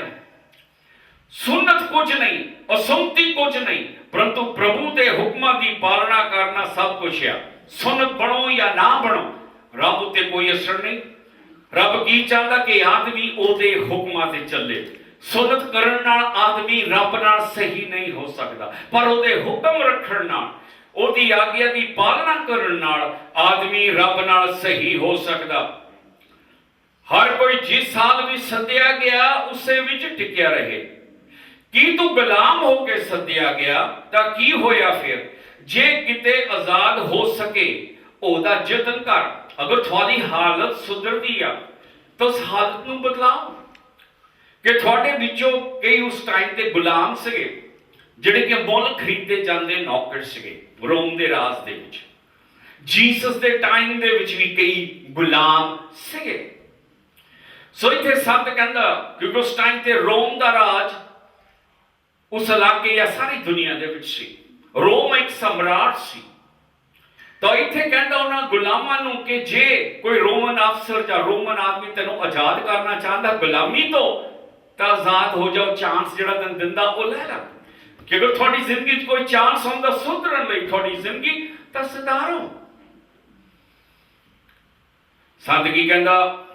ਸੁਨਤ ਕੁਝ ਨਹੀਂ, ਅਸੁੰਤੀ ਕੁਝ ਨਹੀਂ, ਪਰੰਤੂ ਪ੍ਰਭੂ ਦੇ ਹੁਕਮਾਂ ਦੀ ਪਾਲਣਾ ਕਰਨਾ ਸਭ ਕੁਝ ਆ। ਸੁਨਤ ਬਣੋ ਜਾਂ ਨਾ ਬਣੋ, ਰੱਬ ਉੱਤੇ ਕੋਈ ਅਸਰ ਨਹੀਂ। ਰੱਬ ਕੀ ਚਾਹੁੰਦਾ ਕਿ ਆਦਮੀ ਉਹਦੇ ਹੁਕਮਾਂ ਤੇ ਚੱਲੇ। ਸੁਨਤ ਕਰਨ ਨਾਲ ਆਦਮੀ ਰੱਬ ਨਾਲ ਸਹੀ ਨਹੀਂ ਹੋ ਸਕਦਾ, ਪਰ ਉਹਦੇ ਹੁਕਮ ਰੱਖਣ ਨਾਲ, ਉਹਦੀ ਆਗਿਆ ਦੀ ਪਾਲਣਾ ਕਰਨ ਨਾਲ ਆਦਮੀ ਰੱਬ ਨਾਲ ਸਹੀ ਹੋ ਸਕਦਾ। ਹਰ ਕੋਈ ਜਿਸ ਸਾਲ ਵਿੱਚ ਸੱਦਿਆ ਗਿਆ ਉਸੇ ਵਿੱਚ ਟਿਕਿਆ ਰਹੇ। ਕੀ ਤੂੰ ਗੁਲਾਮ ਹੋ ਕੇ ਸੱਦਿਆ ਗਿਆ ਤਾਂ ਕੀ ਹੋਇਆ ਫਿਰ? ਜੇ ਕਿਤੇ ਆਜ਼ਾਦ ਹੋ ਸਕੇ ਉਹਦਾ ਯਤਨ ਕਰ। ਅਗਰ ਤੁਹਾਡੀ ਹਾਲਤ ਸੁਧਰਦੀ ਆ ਤਾਂ ਉਸ ਹਾਲਤ ਨੂੰ ਬਦਲਾਓ। ਕਿ ਤੁਹਾਡੇ ਵਿੱਚੋਂ ਕਈ ਉਸ ਟਾਈਮ ਤੇ ਗੁਲਾਮ ਸੀਗੇ, ਜਿਹੜੇ ਕਿ ਮੁੱਲ ਖਰੀਦੇ ਜਾਂਦੇ ਨੌਕਰ ਸੀਗੇ ਰੋਮ ਦੇ ਰਾਜ ਦੇ ਵਿੱਚ। ਜੀਸਸ ਦੇ ਟਾਈਮ ਦੇ ਵਿੱਚ ਵੀ ਕਈ ਗੁਲਾਮ ਸੀਗੇ। ਸੋ ਇੱਥੇ ਸੱਤ ਕਹਿੰਦਾ ਕਿਉਂਕਿ ਉਸ ਟਾਈਮ ਤੇ ਰੋਮ ਦਾ ਰਾਜ ਉਸ ਇਲਾਕੇ ਜਾਂ ਸਾਰੀ ਦੁਨੀਆ ਦੇ ਵਿੱਚ ਸੀ। ਰੋਮ ਇੱਕ ਸਮਰਾਟ ਸੀ। ਤਾਂ ਇੱਥੇ ਕਹਿੰਦਾ ਉਹਨਾਂ ਗੁਲਾਮਾਂ ਨੂੰ ਕਿ ਜੇ ਕੋਈ ਰੋਮਨ ਅਫਸਰ ਜਾਂ ਰੋਮਨ ਆਦਮੀ ਤੈਨੂੰ ਆਜ਼ਾਦ ਕਰਨਾ ਚਾਹੁੰਦਾ ਗੁਲਾਮੀ ਤੋਂ, ਤਾਂ ਆਜ਼ਾਦ ਹੋ ਜਾਓ। ਚਾਂਸ ਜਿਹੜਾ ਤੈਨੂੰ ਦਿੰਦਾ ਉਹ ਲੈ ਲੈ। ਕਿ ਅਗਰ ਤੁਹਾਡੀ ਜ਼ਿੰਦਗੀ 'ਚ ਕੋਈ ਚਾਂਸ ਹੁੰਦਾ ਸੁਧਰਨ ਲਈ ਤੁਹਾਡੀ ਜ਼ਿੰਦਗੀ, ਤਾਂ ਸੁਧਾਰੋ। ਸੰਤ ਕੀ ਕਹਿੰਦਾ?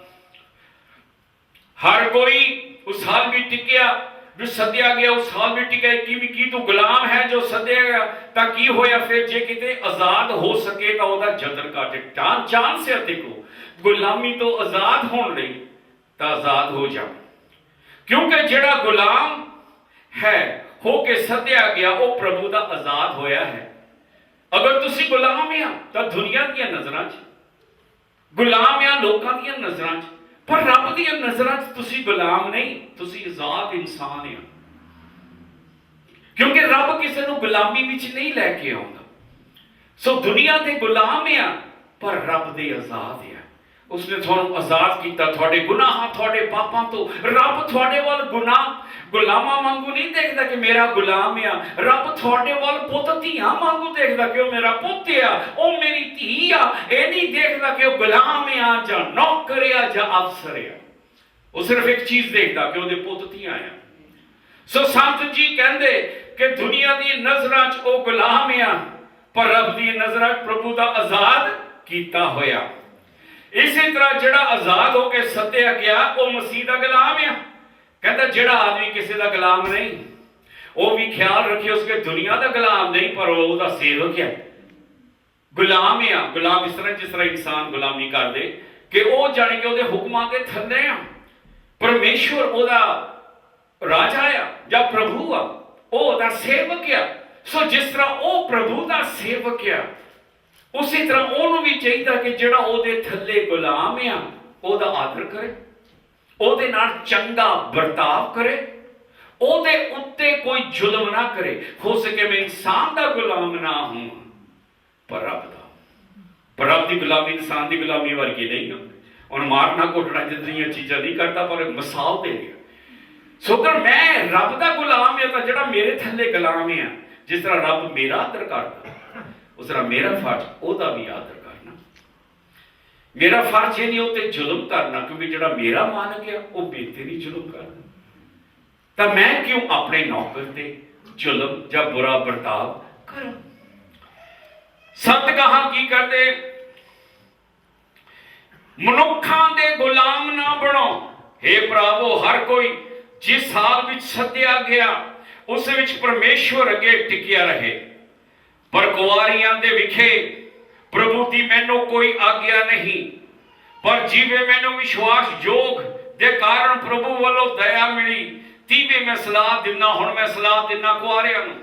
ਹਰ ਕੋਈ ਉਸ ਹਾਲ ਵਿੱਚ ਟਿਕਿਆ ਜੋ ਸੱਦਿਆ ਗਿਆ, ਉਸ ਹਾਲ ਵਿੱਚ ਟਿਕਿਆ। ਕੀ ਤੂੰ ਗੁਲਾਮ ਹੈ ਜੋ ਸੱਦਿਆ ਗਿਆ ਤਾਂ ਕੀ ਹੋਇਆ ਫਿਰ? ਜੇ ਕਿਤੇ ਆਜ਼ਾਦ ਹੋ ਸਕੇ ਤਾਂ ਉਹਦਾ ਯਤਨ ਕਰ। ਚਾਂਸ ਹੈ ਦੇਖੋ ਗੁਲਾਮੀ ਤੋਂ ਆਜ਼ਾਦ ਹੋਣ ਲਈ, ਤਾਂ ਆਜ਼ਾਦ ਹੋ ਜਾ। ਕਿਉਂਕਿ ਜਿਹੜਾ ਗੁਲਾਮ ਹੈ ਹੋ ਕੇ ਸੱਦਿਆ ਗਿਆ ਉਹ ਪ੍ਰਭੂ ਦਾ ਆਜ਼ਾਦ ਹੋਇਆ ਹੈ। ਅਗਰ ਤੁਸੀਂ ਗੁਲਾਮ ਆ ਤਾਂ ਦੁਨੀਆ ਦੀਆਂ ਨਜ਼ਰਾਂ 'ਚ ਗੁਲਾਮ ਆ, ਲੋਕਾਂ ਦੀਆਂ ਨਜ਼ਰਾਂ 'ਚ, ਪਰ ਰੱਬ ਦੀਆਂ ਨਜ਼ਰਾਂ 'ਚ ਤੁਸੀਂ ਗੁਲਾਮ ਨਹੀਂ, ਤੁਸੀਂ ਆਜ਼ਾਦ ਇਨਸਾਨ ਆ। ਕਿਉਂਕਿ ਰੱਬ ਕਿਸੇ ਨੂੰ ਗੁਲਾਮੀ ਵਿੱਚ ਨਹੀਂ ਲੈ ਕੇ ਆਉਂਦਾ। ਸੋ ਦੁਨੀਆ ਦੇ ਗੁਲਾਮ ਆ ਪਰ ਰੱਬ ਦੇ ਆਜ਼ਾਦ ਆ। ਉਸਨੇ ਤੁਹਾਨੂੰ ਆਜ਼ਾਦ ਕੀਤਾ ਤੁਹਾਡੇ ਗੁਨਾਹਾਂ, ਤੁਹਾਡੇ ਪਾਪਾਂ ਤੋਂ। ਰੱਬ ਤੁਹਾਡੇ ਵੱਲ ਗੁਲਾਮਾਂ ਵਾਂਗੂ ਨਹੀਂ ਦੇਖਦਾ ਕਿ ਮੇਰਾ ਗੁਲਾਮ ਆ। ਰੱਬ ਤੁਹਾਡੇ ਵੱਲ ਪੁੱਤ ਧੀਆਂ ਵਾਂਗੂ ਦੇਖਦਾ ਕਿ ਉਹ ਮੇਰਾ ਪੁੱਤ ਆ, ਉਹ ਮੇਰੀ ਧੀ ਆ। ਇਹ ਨਹੀਂ ਦੇਖਦਾ ਕਿ ਉਹ ਗੁਲਾਮ ਆ ਜਾਂ ਨੌਕਰ ਆ ਜਾਂ ਅਫਸਰ ਆ। ਉਹ ਸਿਰਫ ਇੱਕ ਚੀਜ਼ ਦੇਖਦਾ ਕਿ ਉਹਦੇ ਪੁੱਤ ਧੀਆਂ ਆ। ਸੋ ਸੰਤ ਜੀ ਕਹਿੰਦੇ ਕਿ ਦੁਨੀਆ ਦੀ ਨਜ਼ਰਾਂ 'ਚ ਉਹ ਗੁਲਾਮ ਆ, ਪਰ ਰੱਬ ਦੀ ਨਜ਼ਰਾਂ 'ਚ ਪ੍ਰਭੂ ਦਾ ਆਜ਼ਾਦ ਕੀਤਾ ਹੋਇਆ। ਇਸੇ ਤਰ੍ਹਾਂ ਜਿਹੜਾ ਆਜ਼ਾਦ ਹੋ ਕੇ ਸੱਦਿਆ ਗਿਆ ਉਹ ਮਸੀਹ ਦਾ ਗੁਲਾਮ ਆ। ਕਹਿੰਦਾ ਜਿਹੜਾ ਆਦਮੀ ਕਿਸੇ ਦਾ ਗੁਲਾਮ ਨਹੀਂ, ਉਹ ਵੀ ਖਿਆਲ ਰੱਖਿਓ ਉਸਕੇ ਦੁਨੀਆ ਦਾ ਗੁਲਾਮ ਨਹੀਂ, ਪਰ ਉਹ ਉਹਦਾ ਸੇਵਕ ਹੈ। ਗੁਲਾਮ ਆ। ਗੁਲਾਮ ਇਸ ਤਰ੍ਹਾਂ ਜਿਸ ਤਰ੍ਹਾਂ ਇਨਸਾਨ ਗੁਲਾਮੀ ਕਰਦੇ ਕਿ ਉਹ ਜਾਣੇ ਕਿ ਉਹਦੇ ਹੁਕਮਾਂ ਦੇ ਥੱਲੇ ਆ। ਪਰਮੇਸ਼ਵਰ ਉਹਦਾ ਰਾਜਾ ਆ ਜਾਂ ਪ੍ਰਭੂ ਆ, ਉਹ ਉਹਦਾ ਸੇਵਕ ਆ। ਸੋ ਜਿਸ ਤਰ੍ਹਾਂ ਉਹ ਪ੍ਰਭੂ ਦਾ ਸੇਵਕ ਆ, ਉਸੇ ਤਰ੍ਹਾਂ ਉਹਨੂੰ ਵੀ ਚਾਹੀਦਾ ਕਿ ਜਿਹੜਾ ਉਹਦੇ ਥੱਲੇ ਗੁਲਾਮ ਆ ਉਹਦਾ ਆਦਰ ਕਰੇ, ਉਹਦੇ ਨਾਲ ਚੰਗਾ ਵਰਤਾਵ ਕਰੇ, ਉਹਦੇ ਉੱਤੇ ਕੋਈ ਜ਼ੁਲਮ ਨਾ ਕਰੇ। ਹੋ ਸਕੇ ਮੈਂ ਇਨਸਾਨ ਦਾ ਗੁਲਾਮ ਨਾ ਹਾਂ ਪਰ ਰੱਬ ਦਾ। ਪਰ ਰੱਬ ਦੀ ਗੁਲਾਮੀ ਇਨਸਾਨ ਦੀ ਗੁਲਾਮੀ ਵਰਗੀ ਨਹੀਂ ਹੁੰਦੀ। ਉਹਨੂੰ ਮਾਰਨਾ ਘੋਟਣਾ ਜਿਹੀਆਂ ਚੀਜ਼ਾਂ ਨਹੀਂ ਕਰਦਾ, ਪਰ ਮਿਸਾਲ ਦੇ ਰਿਹਾ। ਸੋ ਅਗਰ ਮੈਂ ਰੱਬ ਦਾ ਗੁਲਾਮ ਆ ਤਾਂ ਜਿਹੜਾ ਮੇਰੇ ਥੱਲੇ ਗੁਲਾਮ ਆ, ਜਿਸ ਤਰ੍ਹਾਂ ਰੱਬ ਮੇਰਾ ਆਦਰ ਕਰਦਾ ਉਸ ਤਰ੍ਹਾਂ ਮੇਰਾ ਫਰਜ਼ ਉਹਦਾ ਵੀ ਆਦਰ ਕਰਨਾ। ਮੇਰਾ ਫਰਜ਼ ਇਹ ਨਹੀਂ ਉਹ ਤੇ ਜ਼ੁਲਮ ਕਰਨਾ, ਕਿਉਂਕਿ ਜਿਹੜਾ ਮੇਰਾ ਮਾਲਕ ਆ ਉਹ ਮੇਰੇ ਤੇ ਨਹੀਂ ਜ਼ੁਲਮ ਕਰਦਾ। ਤਾਂ ਮੈਂ ਕਿਉਂ ਆਪਣੇ ਨੌਕਰ ਤੇ ਜ਼ੁਲਮ ਜਾਂ ਬੁਰਾ ਵਰਤਾਵ ਕਰਾਂ? ਸੰਤ ਕਹਾਂ ਕੀ ਕਰਦੇ? ਮਨੁੱਖਾਂ ਦੇ ਗੁਲਾਮ ਨਾ ਬਣੋ। हे ਭਰਾਵੋ, ਹਰ ਕੋਈ ਜਿਸ ਹਾਲ ਵਿੱਚ ਸੱਦਿਆ ਗਿਆ ਉਸ ਵਿੱਚ ਪਰਮੇਸ਼ਵਰ ਅੱਗੇ ਟਿਕਿਆ ਰਹੇ। ਪਰ ਕੁਆਰੀਆਂ ਦੇ ਵਿਖੇ ਪ੍ਰਭੂ ਦੀ ਮੈਨੂੰ ਕੋਈ ਆਗਿਆ ਨਹੀਂ, ਪਰ ਜਿਵੇਂ ਮੈਨੂੰ ਵਿਸ਼ਵਾਸਯੋਗ ਦੇ ਕਾਰਨ ਪ੍ਰਭੂ ਵੱਲੋਂ ਦਇਆ ਮਿਲੀ, ਤੀਵੇਂ ਮੈਂ ਸਲਾਹ ਦਿੰਦਾ। ਹੁਣ ਮੈਂ ਸਲਾਹ ਦਿੰਦਾ ਕੁਆਰਿਆਂ ਨੂੰ।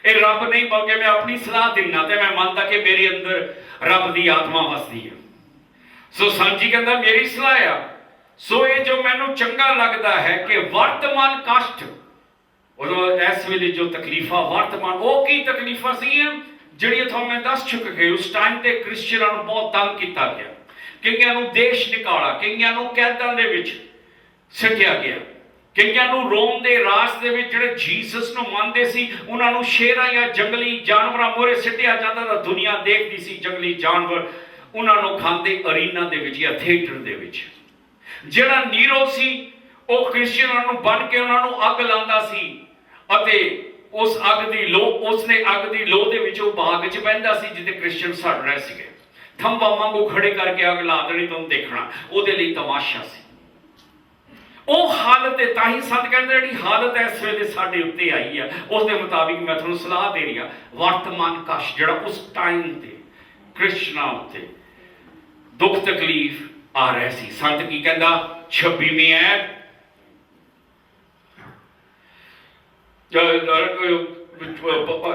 ਇਹ ਰੱਬ ਨਹੀਂ ਬਲਕਿ ਮੈਂ ਆਪਣੀ ਸਲਾਹ ਦਿੰਦਾ, ਤੇ ਮੈਂ ਮੰਨਦਾ ਕਿ ਮੇਰੇ ਅੰਦਰ ਰੱਬ ਦੀ ਆਤਮਾ ਵਸਦੀ ਹੈ। ਸੋ ਸੰਤ ਜੀ ਕਹਿੰਦਾ ਮੇਰੀ ਸਲਾਹ ਆ। ਸੋ ਇਹ ਜੋ ਮੈਨੂੰ ਚੰਗਾ ਲੱਗਦਾ ਹੈ ਕਿ ਵਰਤਮਾਨ ਕਸ਼ਟ, ਉਦੋਂ ਇਸ ਵੇਲੇ ਜੋ ਤਕਲੀਫਾਂ ਵਰਤਮਾਨ, ਉਹ ਕੀ ਤਕਲੀਫਾਂ ਸੀਗੀਆਂ ਜਿਹੜੀਆਂ ਤੁਹਾਨੂੰ ਮੈਂ ਦੱਸ ਚੁੱਕ ਗਏ। ਉਸ ਟਾਈਮ ਤੇ ਕ੍ਰਿਸਚੀਅਨਾਂ ਨੂੰ ਬਹੁਤ ਤੰਗ ਕੀਤਾ ਗਿਆ, ਕਈਆਂ ਨੂੰ ਦੇਸ਼ ਨਿਕਾਲਾ, ਕਈਆਂ ਨੂੰ ਕੈਦਾਂ ਦੇ ਵਿੱਚ ਸਿੱਟਿਆ ਗਿਆ, ਕਈਆਂ ਨੂੰ ਰੋਮ ਦੇ ਰਾਜ ਦੇ ਵਿੱਚ ਜਿਹੜੇ ਜੀਸਸ ਨੂੰ ਮੰਨਦੇ ਸੀ ਉਹਨਾਂ ਨੂੰ ਸ਼ੇਰਾਂ ਜਾਂ ਜੰਗਲੀ ਜਾਨਵਰਾਂ ਮੋਹਰੇ ਸਿੱਟਿਆ ਜਾਂਦਾ ਤਾਂ ਦੁਨੀਆ ਦੇਖਦੀ ਸੀ ਜੰਗਲੀ ਜਾਨਵਰ ਉਹਨਾਂ ਨੂੰ ਖਾਂਦੇ ਅਰੀਨਾ ਦੇ ਵਿੱਚ ਜਾਂ ਥੀਏਟਰ ਦੇ ਵਿੱਚ। ਜਿਹੜਾ ਨੀਰੋ ਸੀ ਉਹ ਕ੍ਰਿਸਚੀਅਨਾਂ ਨੂੰ ਬੰਨ ਕੇ ਉਹਨਾਂ ਨੂੰ ਅੱਗ ਲਾਉਂਦਾ ਸੀ ਅਤੇ ਉਸ ਅੱਗ ਦੀ ਲੋ ਉਸਨੇ ਅੱਗ ਦੀ ਲੋ ਦੇ ਵਿੱਚ ਉਹ ਬਾਗ 'ਚ ਬਹਿੰਦਾ ਸੀ ਜਿੱਥੇ ਕ੍ਰਿਸਚੀਅਨ ਸੜ ਰਹੇ ਸੀਗੇ। ਥੰਬਾ ਵਾਂਗੂ ਖੜੇ ਕਰਕੇ ਅੱਗ ਲਾ ਦੇਣੀ ਤੁਹਾਨੂੰ ਦੇਖਣਾ, ਉਹਦੇ ਲਈ ਤਮਾਸ਼ਾ ਸੀ। ਉਹ ਹਾਲਤ ਹੈ, ਤਾਂ ਹੀ ਸੰਤ ਕਹਿੰਦੇ ਜਿਹੜੀ ਹਾਲਤ ਇਸ ਵੇਲੇ ਸਾਡੇ ਉੱਤੇ ਆਈ ਆ ਉਸ ਦੇ ਮੁਤਾਬਿਕ ਮੈਂ ਤੁਹਾਨੂੰ ਸਲਾਹ ਦੇ ਰਹੀ ਹਾਂ। ਵਰਤਮਾਨ ਕਸ਼ ਜਿਹੜਾ ਉਸ ਟਾਈਮ ਤੇ ਕ੍ਰਿਸਚਨਾਂ ਉੱਤੇ ਦੁੱਖ ਤਕਲੀਫ ਆ ਰਿਹਾ ਸੀ। ਸੰਤ ਕੀ ਕਹਿੰਦਾ 26ਵੀਂ ਐਡ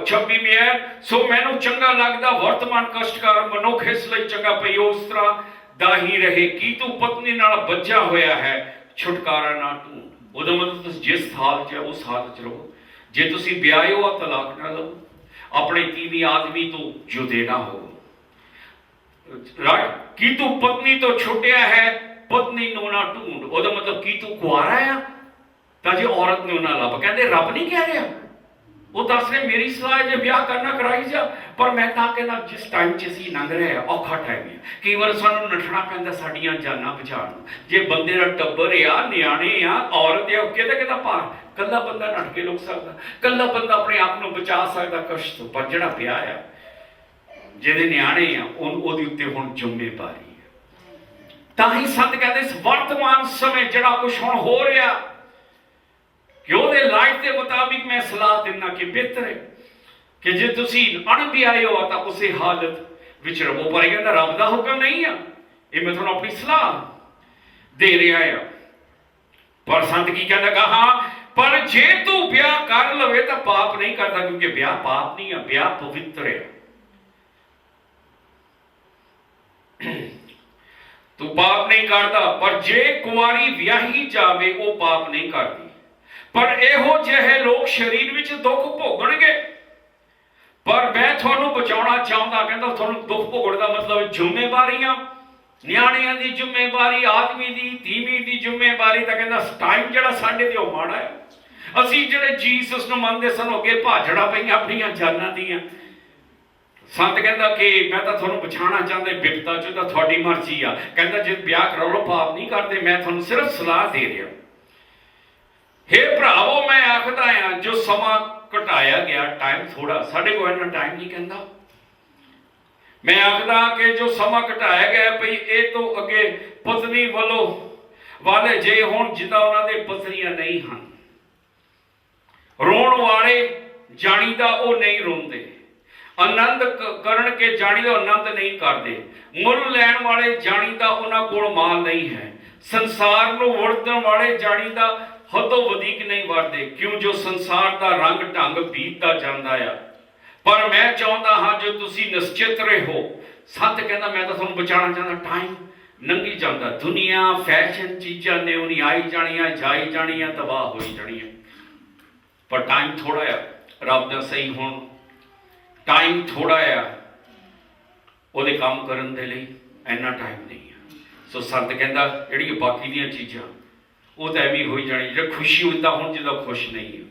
26ਵੀਂ ਐਡ ਸੋ ਮੈਨੂੰ ਚੰਗਾ ਲੱਗਦਾ ਵਰਤਮਾਨ ਕਸ਼ਟਕਾਰ ਮਨੁੱਖ ਇਸ ਲਈ ਚੰਗਾ ਪਈ ਉਸ ਤਰ੍ਹਾਂ ਦਾ ਹੀ ਰਹੇ ਕਿ ਤੂੰ ਪਤਨੀ ਨਾਲ ਬੱਝਾ ਹੋਇਆ ਹੈ ਛੁਟਕਾਰਾ ਨਾ ਢੂੰਡ। ਉਹਦਾ ਮਤਲਬ ਤੁਸੀਂ ਜਿਸ ਹਾਲ 'ਚ ਹੈ ਉਸ ਹਾਲਤ 'ਚ ਰਹੋ। ਜੇ ਤੁਸੀਂ ਵਿਆਹੇ ਹੋ ਤਲਾਕ ਨਾ ਲਓ, ਆਪਣੇ ਤੀਵੀਂ ਆਦਮੀ ਤੋਂ ਜੁਦੇ ਨਾ ਹੋ। ਕਿ ਤੂੰ ਪਤਨੀ ਤੋਂ ਛੁੱਟਿਆ ਹੈ ਪਤਨੀ ਨੂੰ ਨਾ ਢੂੰਡ। ਉਹਦਾ ਮਤਲਬ ਕੀ ਤੂੰ ਕੁਆਰਾ ਆ ਤਾਂ ਜੇ ਔਰਤ ਨੂੰ ਨਾ ਲੱਭ। ਕਹਿੰਦੇ ਰੱਬ ਨਹੀਂ ਕਹਿ ਰਿਹਾ, ਉਹ ਦੱਸ ਰਿਹਾ ਮੇਰੀ ਸਲਾਹ ਜੇ ਵਿਆਹ ਕਰਨਾ ਕਰਾਈ ਜਾ। ਪਰ ਮੈਂ ਤਾਂ ਕਹਿੰਦਾ ਜਿਸ ਟਾਈਮ 'ਚ ਅਸੀਂ ਲੰਘ ਰਹੇ ਆ ਔਖਾ ਟਾਈਮ ਹੈ, ਕਈ ਵਾਰ ਸਾਨੂੰ ਨੱਠਣਾ ਪੈਂਦਾ ਸਾਡੀਆਂ ਜਾਨਾਂ ਬਚਾਉਣ ਨੂੰ। ਜੇ ਬੰਦੇ ਦਾ ਟੱਬਰ ਆ ਨਿਆਣੇ ਆ ਔਰਤ ਆ ਕਿਹਦਾ ਕਿਹਦਾ ਭਾਰ, ਕੱਲਾ ਬੰਦਾ ਨੱਠ ਕੇ ਲੁਕ ਸਕਦਾ, ਕੱਲਾ ਬੰਦਾ ਆਪਣੇ ਆਪ ਨੂੰ ਬਚਾ ਸਕਦਾ ਕਸ਼ਟ ਤੋਂ। ਪਰ ਜਿਹੜਾ ਵਿਆਹ ਆ ਜਿਹਦੇ ਨਿਆਣੇ ਆ ਉਹਦੇ ਉੱਤੇ ਹੁਣ ਜ਼ਿੰਮੇਵਾਰੀ ਹੈ। ਤਾਂ ਹੀ ਸੰਤ ਕਹਿੰਦੇ ਇਸ ਵਰਤਮਾਨ ਸਮੇਂ ਜਿਹੜਾ ਕੁਝ ਹੁਣ ਹੋ ਰਿਹਾ ਕਿ ਉਹਦੇ ਲਾਈਫ ਦੇ ਮੁਤਾਬਿਕ ਮੈਂ ਸਲਾਹ ਦਿੰਦਾ ਕਿ ਬਿਹਤਰ ਹੈ ਕਿ ਜੇ ਤੁਸੀਂ ਅਣਵਿਆਹੇ ਹੋ ਤਾਂ ਉਸੇ ਹਾਲਤ ਵਿੱਚ ਰਹੋ। ਪਰ ਇਹ ਕਹਿੰਦਾ ਰੱਬ ਦਾ ਹੁਕਮ ਨਹੀਂ ਆ, ਇਹ ਮੈਂ ਤੁਹਾਨੂੰ ਆਪਣੀ ਸਲਾਹ ਦੇ ਰਿਹਾ ਆ। ਪਰ ਸੰਤ ਕੀ ਕਹਿੰਦਾ ਹਾਂ ਪਰ ਜੇ ਤੂੰ ਵਿਆਹ ਕਰ ਲਵੇ ਤਾਂ ਪਾਪ ਨਹੀਂ ਕਰਦਾ, ਕਿਉਂਕਿ ਵਿਆਹ ਪਾਪ ਨਹੀਂ ਆ, ਵਿਆਹ ਪਵਿੱਤਰ ਹੈ। ਤੂੰ ਪਾਪ ਨਹੀਂ ਕਰਦਾ। ਪਰ ਜੇ ਕੁਆਰੀ ਵਿਆਹੀ ਜਾਵੇ ਉਹ ਪਾਪ ਨਹੀਂ ਕਰਦੀ। ਪਰ ਇਹੋ ਜਿਹੇ ਲੋਕ ਸਰੀਰ ਵਿੱਚ ਦੁੱਖ ਭੋਗਣਗੇ। ਪਰ ਮੈਂ ਤੁਹਾਨੂੰ ਬਚਾਉਣਾ ਚਾਹੁੰਦਾ। ਕਹਿੰਦਾ ਤੁਹਾਨੂੰ ਦੁੱਖ ਭੋਗਣ ਦਾ ਮਤਲਬ ਜ਼ਿੰਮੇਵਾਰੀਆਂ, ਨਿਆਣਿਆਂ ਦੀ ਜ਼ਿੰਮੇਵਾਰੀ, ਆਦਮੀ ਦੀ ਤੀਵੀਂ ਦੀ ਜ਼ਿੰਮੇਵਾਰੀ। ਤਾਂ ਕਹਿੰਦਾ ਟਾਈਮ ਜਿਹੜਾ ਸਾਡੇ ਤੇ ਉਹ ਮਾੜਾ ਹੈ। ਅਸੀਂ ਜਿਹੜੇ ਜੀਸਸ ਨੂੰ ਮੰਨਦੇ ਸਾਨੂੰ ਅੱਗੇ ਭਾਜੜਾ ਪਈਆਂ ਆਪਣੀਆਂ ਜਾਨਾਂ ਦੀਆਂ। ਸੰਤ ਕਹਿੰਦਾ ਕਿ ਮੈਂ ਤਾਂ ਤੁਹਾਨੂੰ ਬਚਾਉਣਾ ਚਾਹੁੰਦਾ ਬਿਪਤਾ ਚੋਂ, ਤਾਂ ਤੁਹਾਡੀ ਮਰਜ਼ੀ ਆ। ਕਹਿੰਦਾ ਜੇ ਵਿਆਹ ਕਰਾਉ ਲਓ ਪਾਪ ਨਹੀਂ ਕਰਦੇ, ਮੈਂ ਤੁਹਾਨੂੰ ਸਿਰਫ ਸਲਾਹ ਦੇ ਰਿਹਾ। ਹੇ ਭਰਾਵੋ ਮੈਂ ਆਖਦਾ ਆ ਜੋ ਸਮਾਂ ਘਟਾਇਆ ਗਿਆ, ਟਾਈਮ ਥੋੜਾ, ਸਾਡੇ ਕੋਲ ਇੰਨਾ ਟਾਈਮ ਨਹੀਂ। ਕਹਿੰਦਾ ਮੈਂ ਆਖਦਾ ਕਿ ਜੋ ਸਮਾਂ ਘਟਾਇਆ ਗਿਆ ਭਈ ਇਹ ਤੋਂ ਅੱਗੇ ਪਤਨੀ ਵੱਲੋਂ ਵਾਲੇ ਜੇ ਹੁਣ ਜਿੱਦਾਂ ਉਹਨਾਂ ਦੇ ਪਤਨੀਆਂ ਨਹੀਂ ਹਨ। ਰੋਣ ਵਾਲੇ ਜਾਣੀਦਾ ਉਹ ਨਹੀਂ ਰੋਂਦੇ, ਆਨੰਦ ਕਰਨ ਕੇ ਜਾਣੀਦਾ ਆਨੰਦ ਨਹੀਂ ਕਰਦੇ, ਮੁੱਲ ਲੈਣ ਵਾਲੇ ਜਾਣੀਦਾ ਉਹਨਾਂ ਕੋਲ ਮਾਲ ਨਹੀਂ ਹੈ, ਸੰਸਾਰ ਨੂੰ ਵਰਤਣ ਵਾਲੇ ਜਾਣੀਦਾ ਹੱਦੋਂ ਵਧੇਕ ਨਹੀਂ ਵਰਦੇ, ਕਿਉਂ ਜੋ ਸੰਸਾਰ ਦਾ ਰੰਗ ਢੰਗ ਬੀਤਦਾ ਜਾਂਦਾ ਆ। ਪਰ ਮੈਂ ਚਾਹੁੰਦਾ ਹਾਂ ਜੋ ਤੁਸੀਂ ਨਿਸ਼ਚਿਤ ਰਹੋ। ਸੰਤ ਕਹਿੰਦਾ ਮੈਂ ਤਾਂ ਤੁਹਾਨੂੰ ਬਚਾਉਣਾ ਚਾਹੁੰਦਾ। ਟਾਈਮ ਲੰਘੀ ਜਾਂਦਾ, ਦੁਨੀਆ ਫੈਸ਼ਨ ਚੀਜ਼ਾਂ ਨੇ ਉਹਨੀ ਆਈ ਜਾਣੀਆਂ ਜਾਈ ਜਾਣੀਆਂ ਤਬਾਹ ਹੋਈ ਜਾਣੀਆਂ। ਪਰ ਟਾਈਮ ਥੋੜਾ ਆ ਰੱਬ ਦਾ ਸਹੀ ਹੁਣ, ਟਾਈਮ ਥੋੜਾ ਆ ਉਹਦੇ ਕੰਮ ਕਰਨ ਦੇ ਲਈ, ਇੰਨਾ ਟਾਈਮ ਨਹੀਂ ਆ। ਸੋ ਸੰਤ ਕਹਿੰਦਾ ਜਿਹੜੀਆਂ ਬਾਕੀ ਦੀਆਂ ਚੀਜ਼ਾਂ ਉਹ ਤਾਂ ਐਵੇਂ ਹੋਈ ਜਾਣੀ। ਜਿਹੜਾ ਖੁਸ਼ੀ ਹੁੰਦਾ ਹੁਣ ਜਿਹਦਾ ਖੁਸ਼ ਨਹੀਂ ਹੈ,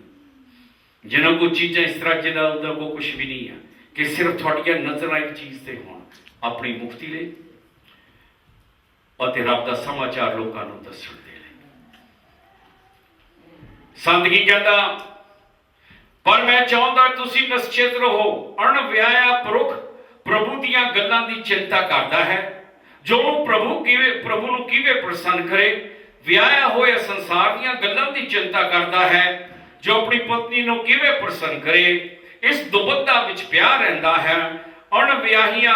ਜਿਹਨਾਂ ਕੋਲ ਚੀਜ਼ਾਂ ਇਸ ਤਰ੍ਹਾਂ ਜਿਹਦਾ ਉਹਦਾ ਕੋਲ ਕੁਛ ਵੀ ਨਹੀਂ ਹੈ, ਕਿ ਸਿਰਫ ਤੁਹਾਡੀਆਂ ਨਜ਼ਰਾਂ ਇੱਕ ਚੀਜ਼ ਤੇ ਹੋਣ, ਆਪਣੀ ਮੁਕਤੀ ਲਈ ਅਤੇ ਰੱਬ ਦਾ ਸਮਾਚਾਰ ਲੋਕਾਂ ਨੂੰ ਦੱਸਣ ਦੇ ਲਈ। ਸੰਤ ਕੀ ਕਹਿੰਦਾ ਪਰ ਮੈਂ ਚਾਹੁੰਦਾ ਤੁਸੀਂ ਨਿਸ਼ਚਿਤ ਰਹੋ। ਅਣਵਿਆਹਿਆ ਪੁਰਖ ਪ੍ਰਭੂ ਦੀਆਂ ਗੱਲਾਂ ਦੀ ਚਿੰਤਾ ਕਰਦਾ ਹੈ, ਜੋ ਉਹਨੂੰ ਪ੍ਰਭੂ ਨੂੰ ਕਿਵੇਂ ਪ੍ਰਸੰਨ ਕਰੇ। ਵਿਆਹਿਆ ਹੋਇਆ ਸੰਸਾਰ ਦੀਆਂ ਗੱਲਾਂ ਦੀ ਚਿੰਤਾ ਕਰਦਾ ਹੈ, ਜੋ ਆਪਣੀ ਪਤਨੀ ਨੂੰ ਕਿਵੇਂ ਪ੍ਰਸੰਨ ਕਰੇ। ਇਸ ਦੁਬੱਧਾ ਵਿੱਚ ਪਿਆ ਰਹਿੰਦਾ ਹੈ। ਅਣਵਿਆਹੀਆਂ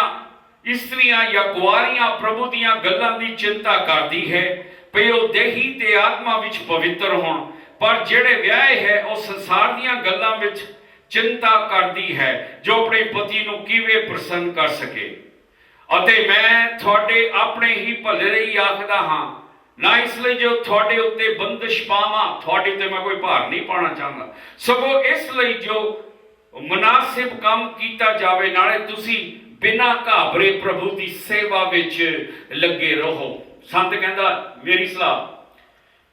ਇਸਤਰੀਆਂ ਜਾਂ ਕੁਆਰੀਆਂ ਪ੍ਰਭੂ ਦੀਆਂ ਗੱਲਾਂ ਦੀ ਚਿੰਤਾ ਕਰਦੀ ਹੈ ਭਈ ਉਹ ਦੇਹੀ ਤੇ ਆਤਮਾ ਵਿੱਚ ਪਵਿੱਤਰ ਹੋਣ। ਪਰ ਜਿਹੜੇ ਵਿਆਹੇ ਹੈ ਉਹ ਸੰਸਾਰ ਦੀਆਂ ਗੱਲਾਂ ਵਿੱਚ ਚਿੰਤਾ ਕਰਦੀ ਹੈ, ਜੋ ਆਪਣੇ ਪਤੀ ਨੂੰ ਕਿਵੇਂ ਪ੍ਰਸੰਨ ਕਰ ਸਕੇ। ਅਤੇ ਮੈਂ ਤੁਹਾਡੇ ਆਪਣੇ ਹੀ ਭਲੇ ਲਈ ਆਖਦਾ ਹਾਂ, ਨਾ ਇਸ ਲਈ ਜੋ ਤੁਹਾਡੇ ਉੱਤੇ ਬੰਦਿਸ਼ ਪਾਵਾਂ, ਤੁਹਾਡੇ ਉੱਤੇ ਮੈਂ ਕੋਈ ਭਾਰ ਨਹੀਂ ਪਾਉਣਾ ਚਾਹੁੰਦਾ, ਸਗੋਂ ਇਸ ਲਈ ਜੋ ਮੁਨਾਸਿਬ ਕੰਮ ਕੀਤਾ ਜਾਵੇ, ਨਾਲੇ ਤੁਸੀਂ ਬਿਨਾਂ ਘਾਬਰੇ ਪ੍ਰਭੂ ਦੀ ਸੇਵਾ ਵਿੱਚ ਲੱਗੇ ਰਹੋ। ਸੰਤ ਕਹਿੰਦਾ ਮੇਰੀ ਸਲਾਹ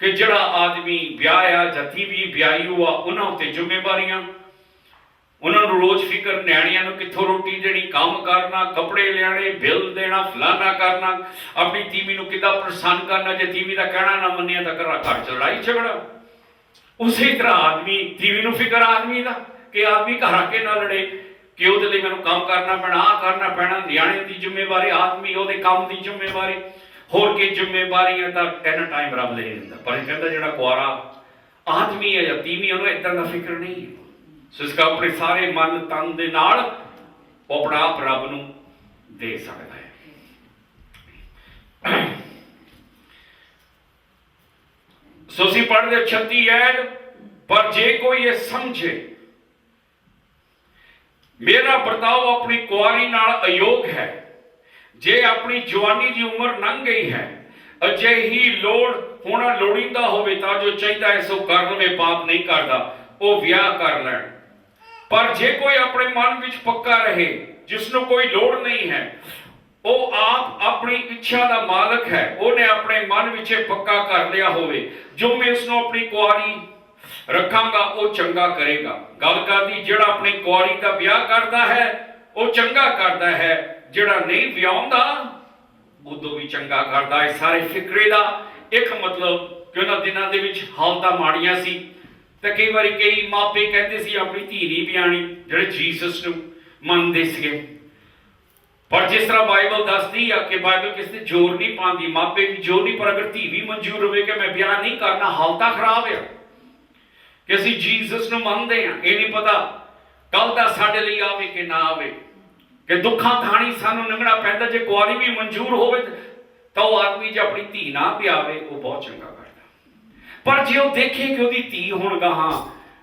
ਕਿ ਜਿਹੜਾ ਆਦਮੀ ਵਿਆਹ ਆ ਜਾਂ ਤੀਵੀਂ ਵਿਆਹੀ ਆ ਉਹਨਾਂ ਉੱਤੇ ਜ਼ਿੰਮੇਵਾਰੀਆਂ, ਉਹਨਾਂ ਨੂੰ ਰੋਜ਼ ਫਿਕਰ, ਨਿਆਣਿਆਂ ਨੂੰ ਕਿੱਥੋਂ ਰੋਟੀ ਦੇਣੀ, ਕੰਮ ਕਰਨਾ, ਕੱਪੜੇ ਲਿਆਣੇ, ਬਿੱਲ ਦੇਣਾ, ਫਲਾਨਾ ਕਰਨਾ, ਆਪਣੀ ਤੀਵੀਂ ਨੂੰ ਕਿੱਦਾਂ ਪ੍ਰਸੰਨ ਕਰਨਾ। ਜੇ ਤੀਵੀਂ ਦਾ ਕਹਿਣਾ ਨਾ ਮੰਨਿਆ ਤਾਂ ਘਰ 'ਚ ਲੜਾਈ ਝਗੜਾ। ਉਸੇ ਤਰ੍ਹਾਂ ਆਦਮੀ, ਤੀਵੀਂ ਨੂੰ ਫਿਕਰ ਆਦਮੀ ਦਾ ਕਿ ਆਦਮੀ ਘਰ ਆ ਕੇ ਨਾ ਲੜੇ, ਕਿ ਉਹਦੇ ਲਈ ਮੈਨੂੰ ਕੰਮ ਕਰਨਾ ਪੈਣਾ, ਆਹ ਕਰਨਾ ਪੈਣਾ। ਨਿਆਣੇ ਦੀ ਜ਼ਿੰਮੇਵਾਰੀ, ਆਦਮੀ ਉਹਦੇ ਕੰਮ ਦੀ ਜ਼ਿੰਮੇਵਾਰੀ, ਹੋਰ ਕੀ ਜ਼ਿੰਮੇਵਾਰੀਆਂ ਦਾ ਇੰਨਾ ਟਾਈਮ ਰੱਬ ਦੇ ਦਿੰਦਾ। ਪਰ ਇਹ ਕਹਿੰਦਾ ਜਿਹੜਾ ਕੁਆਰਾ ਆਦਮੀ ਹੈ ਜਾਂ ਤੀਵੀਂ, ਉਹਨੂੰ ਇੱਦਾਂ ਦਾ ਫਿਕਰ ਨਹੀਂ ਹੈ। ਸੋ ਇਸ ਕਰਕੇ ਆਪਣੇ ਸਾਰੇ ਮਨ ਤਨ ਦੇ ਨਾਲ ਉਹ ਆਪਣਾ ਆਪ ਰੱਬ ਨੂੰ ਦੇ ਸਕਦਾ ਹੈ। ਸੋ ਅਸੀਂ ਪੜ੍ਹਦੇ 36 ਐਡ, ਪਰ ਜੇ ਕੋਈ ਇਹ ਸਮਝੇ ਮੇਰਾ ਵਰਤਾਓ ਆਪਣੀ ਕੁਆਰੀ ਨਾਲ ਅਯੋਗ ਹੈ, ਜੇ ਆਪਣੀ ਜਵਾਨੀ ਦੀ ਉਮਰ ਲੰਘ ਗਈ ਹੈ, ਅਜਿਹੀ ਲੋੜ ਹੋਣਾ ਲੋੜੀਂਦਾ ਹੋਵੇ ਤਾਂ ਜੋ ਚਾਹੀਦਾ ਹੈ ਸੋ ਕਰ ਲਵੇ, ਪਾਪ ਨਹੀਂ ਕਰਦਾ, ਉਹ ਵਿਆਹ ਕਰ ਲੈਣ। ਪਰ ਜੇ ਕੋਈ ਆਪਣੇ ਮਨ ਵਿੱਚ ਪੱਕਾ ਰਹੇ, ਜਿਸ ਨੂੰ ਕੋਈ ਲੋੜ ਨਹੀਂ ਹੈ, ਉਹ ਆਪ ਆਪਣੀ ਇੱਛਾ ਦਾ ਮਾਲਕ ਹੈ, ਉਹਨੇ ਆਪਣੇ ਮਨ ਵਿੱਚ ਇਹ ਪੱਕਾ ਕਰ ਲਿਆ ਹੋਵੇ ਜੋ ਮੈਂ ਉਸ ਨੂੰ ਆਪਣੀ ਕੁਆਰੀ ਰੱਖਾਂਗਾ ਉਹ ਚੰਗਾ ਕਰੇਗਾ। ਗੱਲ ਕਰਦੀ ਜਿਹੜਾ ਆਪਣੀ ਕੁਆਰੀ ਦਾ ਵਿਆਹ ਕਰਦਾ ਹੈ ਉਹ ਚੰਗਾ ਕਰਦਾ ਹੈ, ਜਿਹੜਾ ਨਹੀਂ ਵਿਆਹੁੰਦਾ ਉਦੋਂ ਵੀ ਚੰਗਾ ਕਰਦਾ ਹੈ। ਸਾਰੇ ਫਿਕਰੇ ਦਾ ਇੱਕ ਮਤਲਬ ਕਿ ਉਹਨਾਂ ਦਿਨਾਂ ਦੇ ਵਿੱਚ ਹਾਲਤਾਂ ਮਾੜੀਆਂ ਸੀ, ਤੇ ਕਈ ਵਾਰੀ ਕਈ ਮਾਪੇ ਕਹਿੰਦੇ ਸੀ ਆਪਣੀ ਧੀ ਨਹੀਂ ਵਿਆਹਣੀ, ਜਿਹੜੇ ਜੀਸਸ ਨੂੰ ਮੰਨਦੇ ਸੀਗੇ। ਪਰ ਜਿਸ ਤਰ੍ਹਾਂ ਬਾਈਬਲ ਦੱਸਦੀ ਆ ਕਿ ਬਾਈਬਲ ਕਿਸੇ ਤੇ ਜ਼ੋਰ ਨਹੀਂ ਪਾਉਂਦੀ, ਮਾਪੇ ਵੀ ਜ਼ੋਰ ਨਹੀਂ, ਪਰ ਅਗਰ ਧੀ ਵੀ ਮਨਜ਼ੂਰ ਹੋਵੇ ਕਿ ਮੈਂ ਵਿਆਹ ਨਹੀਂ ਕਰਨਾ, ਹਾਲਤਾਂ ਖਰਾਬ ਆ ਕਿ ਅਸੀਂ ਜੀਸਸ ਨੂੰ ਮੰਨਦੇ ਆ, ਇਹ ਨਹੀਂ ਪਤਾ ਕੱਲ ਦਾ ਸਾਡੇ ਲਈ ਆਵੇ ਕਿ ਨਾ ਆਵੇ, ਕਿ ਦੁੱਖਾਂ ਥਾਣੀ ਸਾਨੂੰ ਲੰਘਣਾ ਪੈਂਦਾ। ਜੇ ਕੁਆਰੀ ਵੀ ਮਨਜ਼ੂਰ ਹੋਵੇ ਤਾਂ ਉਹ ਆਦਮੀ ਜੇ ਆਪਣੀ ਧੀ ਨਾ ਵਿਆਵੇ ਉਹ ਬਹੁਤ ਚੰਗਾ ਕਰਦਾ। ਪਰ ਜੇ ਉਹ ਦੇਖੇ ਕਿ ਉਹਦੀ ਧੀ ਹੁਣ ਗਾਹਾਂ